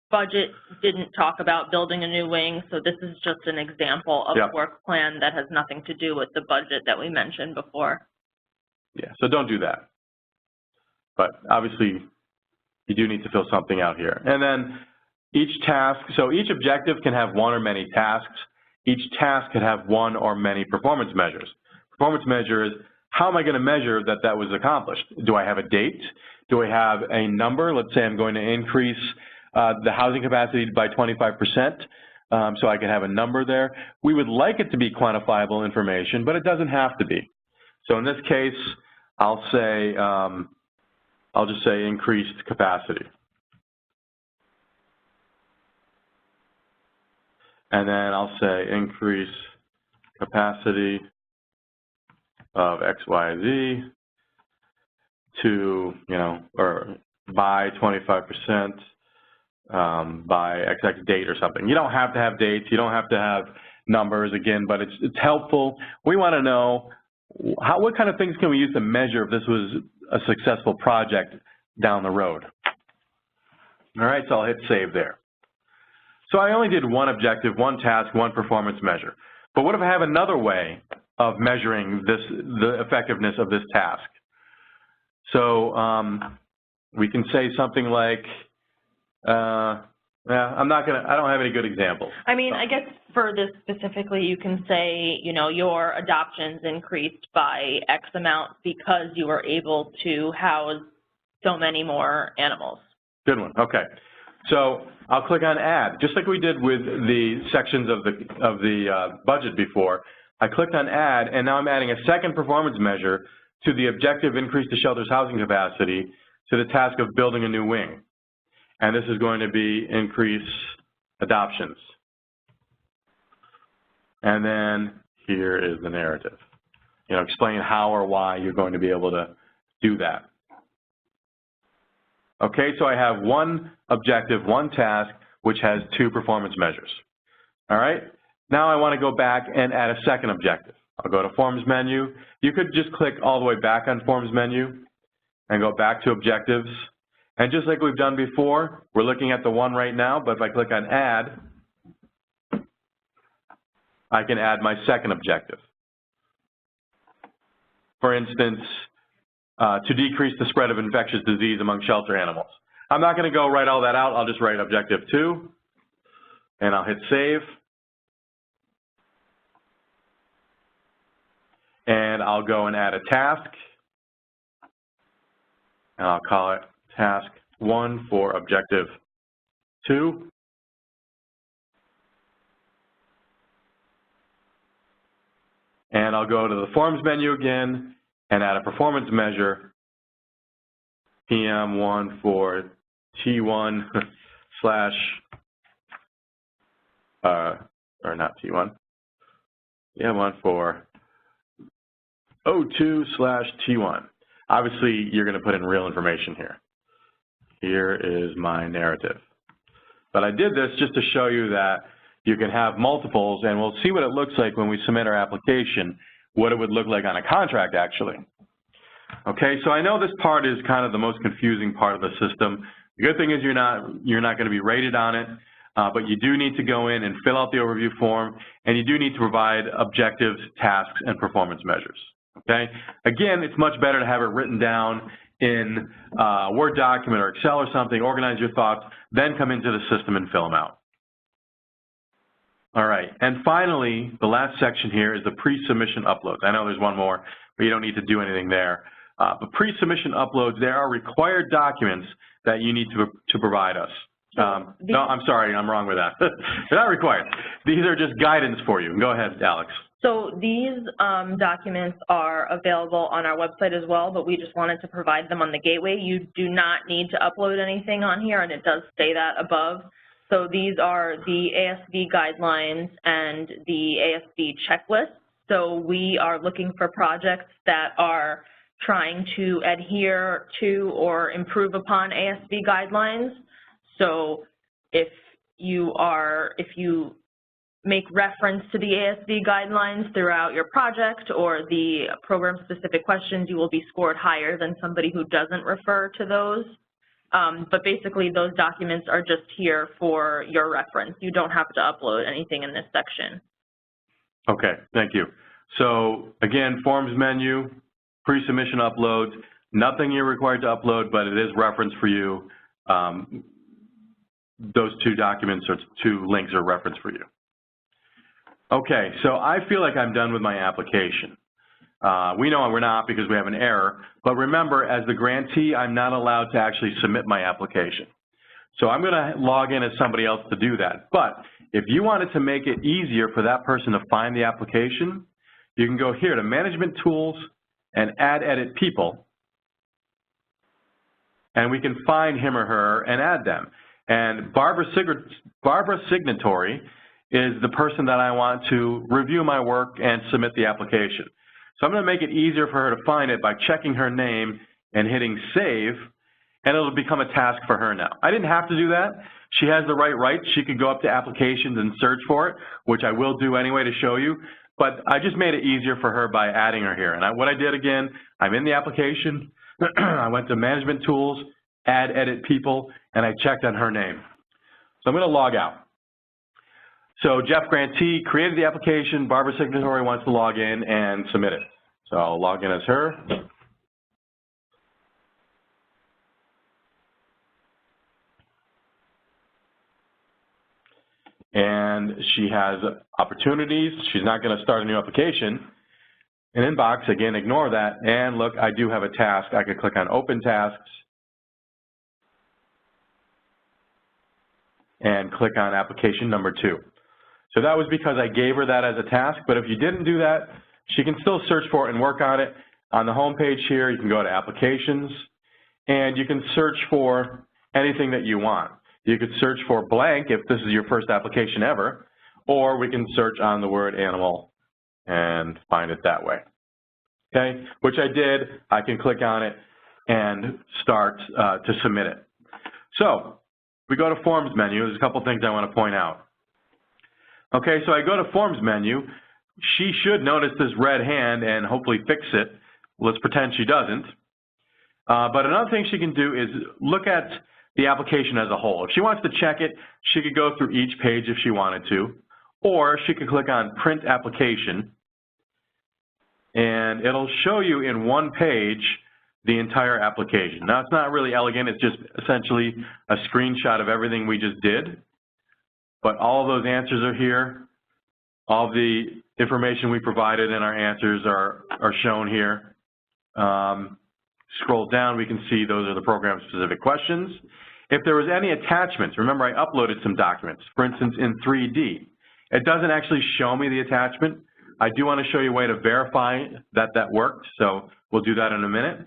budget didn't talk about building a new wing, so this is just an example of a work plan that has nothing to do with the budget that we mentioned before. Yeah, so don't do that. But obviously, you do need to fill something out here. And then each task, so each objective can have one or many tasks. Each task could have one or many performance measures. Performance measure is, how am I going to measure that that was accomplished? Do I have a date? Do I have a number? Let's say I'm going to increase the housing capacity by 25%, so I can have a number there. We would like it to be quantifiable information, but it doesn't have to be. So in this case, I'll say, I'll just say increased capacity. And then I'll say increase capacity of X, Y, Z to, you know, or by 25%. By XX date or something. You don't have to have dates. You don't have to have numbers, again, but it's helpful. We want to know what kind of things can we use to measure if this was a successful project down the road. All right, so I'll hit save there. So I only did one objective, one task, one performance measure. But what if I have another way of measuring the effectiveness of this task? So we can say something like, yeah, I don't have any good examples. I mean, I guess for this specifically, you can say, you know, your adoptions increased by X amount because you were able to house so many more animals. Good one, okay. So I'll click on add, just like we did with the sections of the budget before. I clicked on add, and now I'm adding a second performance measure to the objective increase the shelter's housing capacity to the task of building a new wing. And this is going to be increase adoptions. And then here is the narrative. You know, explain how or why you're going to be able to do that. Okay, so I have one objective, one task, which has two performance measures. All right, now I want to go back and add a second objective. I'll go to Forms menu. You could just click all the way back on Forms menu and go back to objectives. And just like we've done before, we're looking at the one right now, but if I click on add, I can add my second objective. For instance, to decrease the spread of infectious disease among shelter animals. I'm not going to go write all that out. I'll just write objective 2, and I'll hit save. And I'll go and add a task, and I'll call it task 1 for objective 2. And I'll go to the Forms menu again and add a performance measure, PM1 for T1 slash, or not T1, PM1 for O2/T1. Obviously, you're going to put in real information here. Here is my narrative. But I did this just to show you that you can have multiples, and we'll see what it looks like when we submit our application, what it would look like on a contract, actually. Okay, so I know this part is kind of the most confusing part of the system. The good thing is you're not going to be rated on it, but you do need to go in and fill out the overview form, and you do need to provide objectives, tasks, and performance measures. Okay, again, it's much better to have it written down in a Word document or Excel or something, organize your thoughts, then come into the system and fill them out. All right, and finally, the last section here is the pre-submission uploads. I know there's one more, but you don't need to do anything there. But pre-submission uploads, there are required documents that you need to provide us. No, I'm sorry, I'm wrong with that. They're not required. These are just guidance for you. Go ahead, Alex. So these documents are available on our website as well, but we just wanted to provide them on the gateway. You do not need to upload anything on here, and it does say that above. So these are the ASB guidelines and the ASB checklist. So we are looking for projects that are trying to adhere to or improve upon ASB guidelines. So if you make reference to the ASB guidelines throughout your project or the program-specific questions, you will be scored higher than somebody who doesn't refer to those. But basically, those documents are just here for your reference. You don't have to upload anything in this section. Okay, thank you. So again, forms menu, pre-submission uploads, nothing you're required to upload, but it is reference for you. Those two documents or two links are reference for you. Okay, so I feel like I'm done with my application. We know we're not because we have an error, but remember, as the grantee, I'm not allowed to actually submit my application. So I'm going to log in as somebody else to do that. But if you wanted to make it easier for that person to find the application, you can go here to Management Tools and Add Edit People, and we can find him or her and add them. And Barbara Signatory is the person that I want to review my work and submit the application. So I'm going to make it easier for her to find it by checking her name and hitting Save, and it'll become a task for her now. I didn't have to do that. She has the right rights. She could go up to Applications and search for it, which I will do anyway to show you, but I just made it easier for her by adding her here. And what I did again, I'm in the application, I went to Management Tools, Add Edit People, and I checked on her name. So I'm going to log out. So Jeff Grantee created the application. Barbara Signatory wants to log in and submit it. So I'll log in as her. And she has opportunities. She's not going to start a new application. An inbox, again, ignore that. And look, I do have a task. I can click on Open Tasks and click on application number 2. So that was because I gave her that as a task, but if you didn't do that, she can still search for it and work on it. On the home page here, you can go to Applications, and you can search for anything that you want. You could search for blank if this is your first application ever, or we can search on the word animal and find it that way. Okay, which I did. I can click on it and start to submit it. So we go to Forms menu. There's a couple things I want to point out. Okay, so I go to Forms menu. She should notice this red hand and hopefully fix it. Let's pretend she doesn't. But another thing she can do is look at the application as a whole. If she wants to check it, she could go through each page if she wanted to, or she could click on Print Application, and it'll show you in one page the entire application. Now, it's not really elegant. It's just essentially a screenshot of everything we just did. But all of those answers are here. All the information we provided in our answers are shown here. Scroll down, we can see those are the program-specific questions. If there was any attachments, remember I uploaded some documents, for instance, in 3D. It doesn't actually show me the attachment. I do want to show you a way to verify that that worked, so we'll do that in a minute.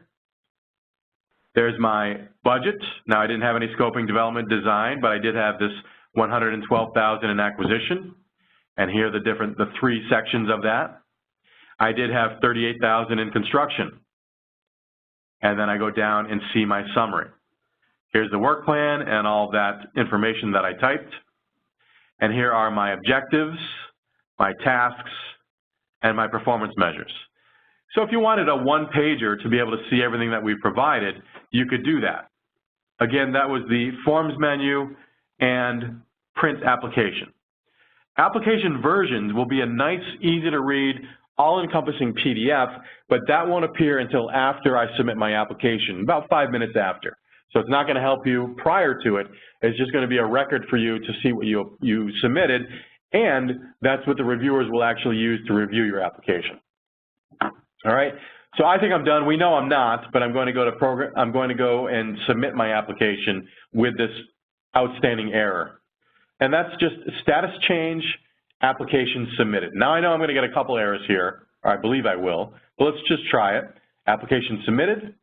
There's my budget. Now, I didn't have any scoping, development, design, but I did have this $112,000 in acquisition, and here are the three sections of that. I did have $38,000 in construction. And then I go down and see my summary. Here's the work plan and all that information that I typed. And here are my objectives, my tasks, and my performance measures. So if you wanted a one-pager to be able to see everything that we provided, you could do that. Again, that was the Forms menu and Print application. Application versions will be a nice, easy-to-read, all-encompassing PDF, but that won't appear until after I submit my application, about 5 minutes after. So it's not going to help you prior to it. It's just going to be a record for you to see what you submitted, and that's what the reviewers will actually use to review your application. All right. So I think I'm done. We know I'm not, but I'm going to go and submit my application with this outstanding error, and that's just status change, application submitted. Now I know I'm going to get a couple errors here, or I believe I will, but let's just try it. Application submitted,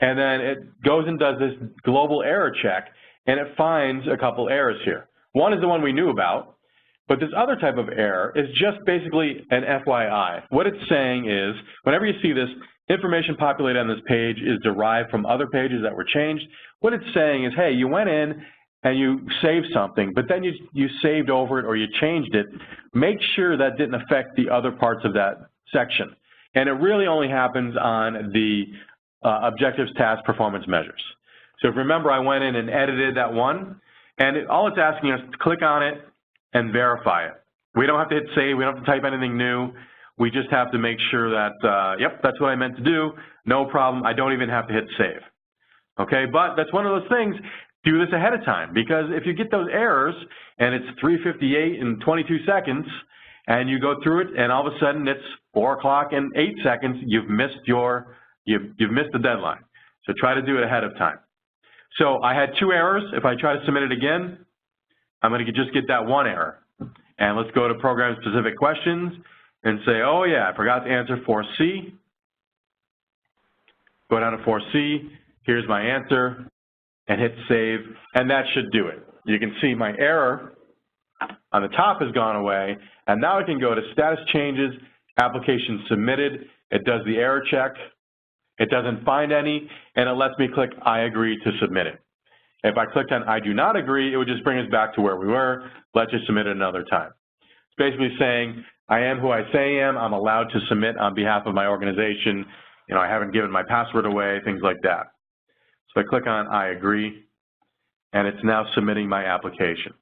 and then it goes and does this global error check, and it finds a couple errors here. One is the one we knew about, but this other type of error is just basically an FYI. What it's saying is, whenever you see this, information populated on this page is derived from other pages that were changed, what it's saying is, hey, you went in and you saved something, but then you saved over it or you changed it. Make sure that didn't affect the other parts of that section. And it really only happens on the objectives, tasks, performance measures. So if you remember, I went in and edited that one, and all it's asking us to click on it and verify it. We don't have to hit save. We don't have to type anything new. We just have to make sure that, yep, that's what I meant to do. No problem. I don't even have to hit save. Okay, but that's one of those things. Do this ahead of time, because if you get those errors and it's 3:58 and 22 seconds, and you go through it, and all of a sudden it's 4 o'clock and 8 seconds, you've missed the deadline. So try to do it ahead of time. So I had 2 errors. If I try to submit it again, I'm going to just get that 1 error. And let's go to program-specific questions and say, oh, yeah, I forgot to answer 4C. Go down to 4C. Here's my answer, and hit save, and that should do it. You can see my error on the top has gone away, and now I can go to status changes, application submitted. It does the error check. It doesn't find any, and it lets me click I agree to submit it. If I clicked on I do not agree, it would just bring us back to where we were. Let's just submit it another time. It's basically saying I am who I say I am. I'm allowed to submit on behalf of my organization. You know, I haven't given my password away, things like that. So I click on I agree, and it's now submitting my application.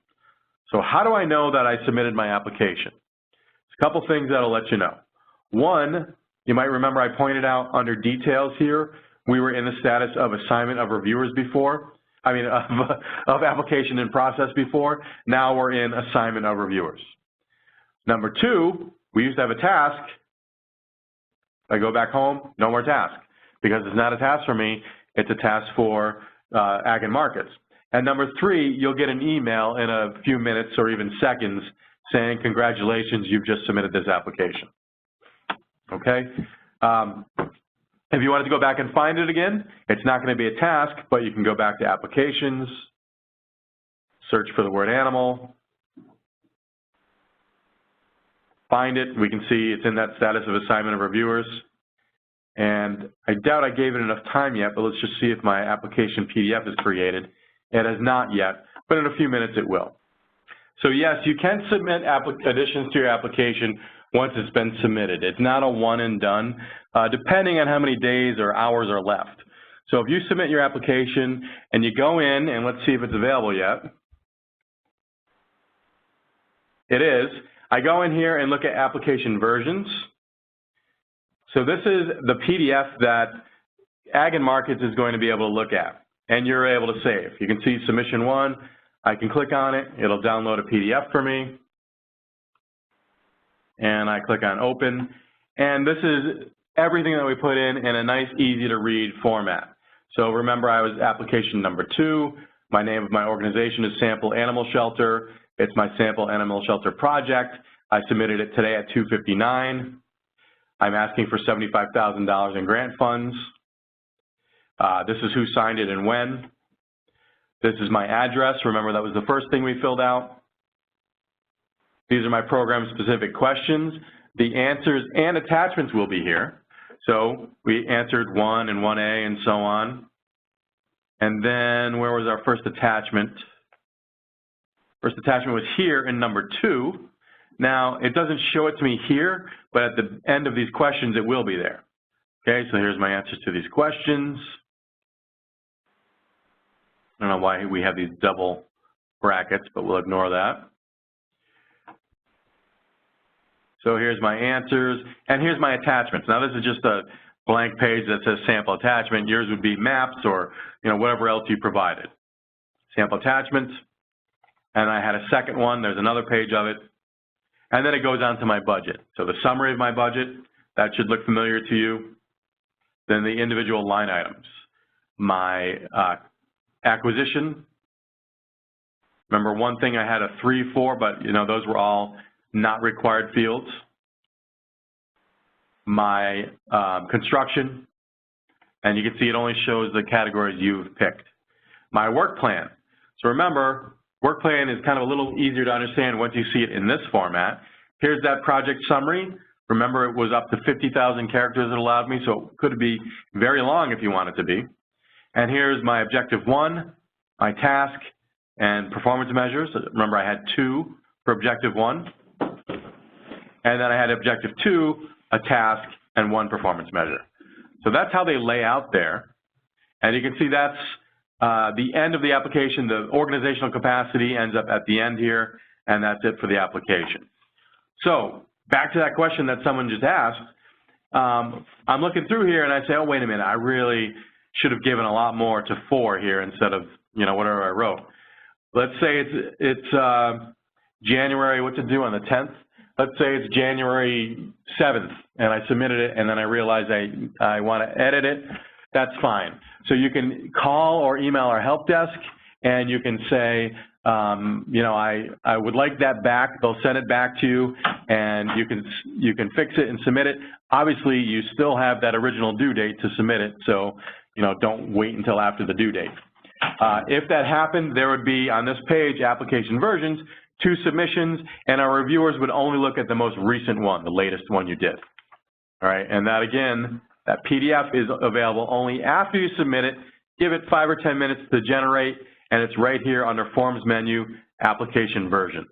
So how do I know that I submitted my application? There's a couple things that'll let you know. One, you might remember I pointed out under details here, we were in the status of assignment of reviewers before, of application in process before. Now we're in assignment of reviewers. Number 2, we used to have a task. I go back home, no more task, because it's not a task for me, it's a task for Ag and Markets. And number 3, you'll get an email in a few minutes or even seconds saying, congratulations, you've just submitted this application. Okay? If you wanted to go back and find it again, it's not going to be a task, but you can go back to applications, search for the word animal, find it. We can see it's in that status of assignment of reviewers. And I doubt I gave it enough time yet, but let's just see if my application PDF is created. It has not yet, but in a few minutes it will. So yes, you can submit additions to your application once it's been submitted. It's not a one and done, depending on how many days or hours are left. So if you submit your application and you go in, and let's see if it's available yet. It is. I go in here and look at application versions. So this is the PDF that Ag and Markets is going to be able to look at, and you're able to save. You can see submission 1. I can click on it. It'll download a PDF for me. And I click on open. And this is everything that we put in a nice, easy to read format. So remember, I was application number 2. My name of my organization is Sample Animal Shelter. It's my Sample Animal Shelter project. I submitted it today at 2:59. I'm asking for $75,000 in grant funds. This is who signed it and when. This is my address. Remember, that was the first thing we filled out. These are my program-specific questions. the answers and attachments will be here. So we answered 1 and 1A and so on. And then where was our first attachment? First attachment was here in number 2. Now, it doesn't show it to me here, but at the end of these questions, it will be there. Okay, so here's my answers to these questions. I don't know why we have these double brackets, but we'll ignore that. So here's my answers, and here's my attachments. Now, this is just a blank page that says sample attachment. Yours would be maps or, whatever else you provided. Sample attachments, and I had a second one. There's another page of it. And then it goes on to my budget. So the summary of my budget, that should look familiar to you. Then the individual line items. My acquisition. Remember, one thing I had a 3 for, but those were all not required fields. My construction, and you can see it only shows the categories you've picked. My work plan. So remember, work plan is kind of a little easier to understand once you see it in this format. Here's that project summary. Remember, it was up to 50,000 characters it allowed me, so it could be very long if you want it to be. And here's my objective 1, my task, and performance measures. Remember, I had 2 for objective 1. And then I had objective 2, a task, and 1 performance measure. So that's how they lay out there. And you can see that's the end of the application. The organizational capacity ends up at the end here, and that's it for the application. So back to that question that someone just asked, I'm looking through here and I say, oh, wait a minute, I really should have given a lot more to 4 here instead of, whatever I wrote. Let's say it's January, what's it due on the 10th? Let's say it's January 7th and I submitted it and then I realize I want to edit it. That's fine. So you can call or email our help desk and you can say, I would like that back. They'll send it back to you and you can fix it and submit it. Obviously, you still have that original due date to submit it, so don't wait until after the due date. If that happened, there would be on this page application versions, 2 submissions, and our reviewers would only look at the most recent one, the latest one you did. All right, and that again, that PDF is available only after you submit it. Give it 5 or 10 minutes to generate, and it's right here under Forms menu, Application Versions.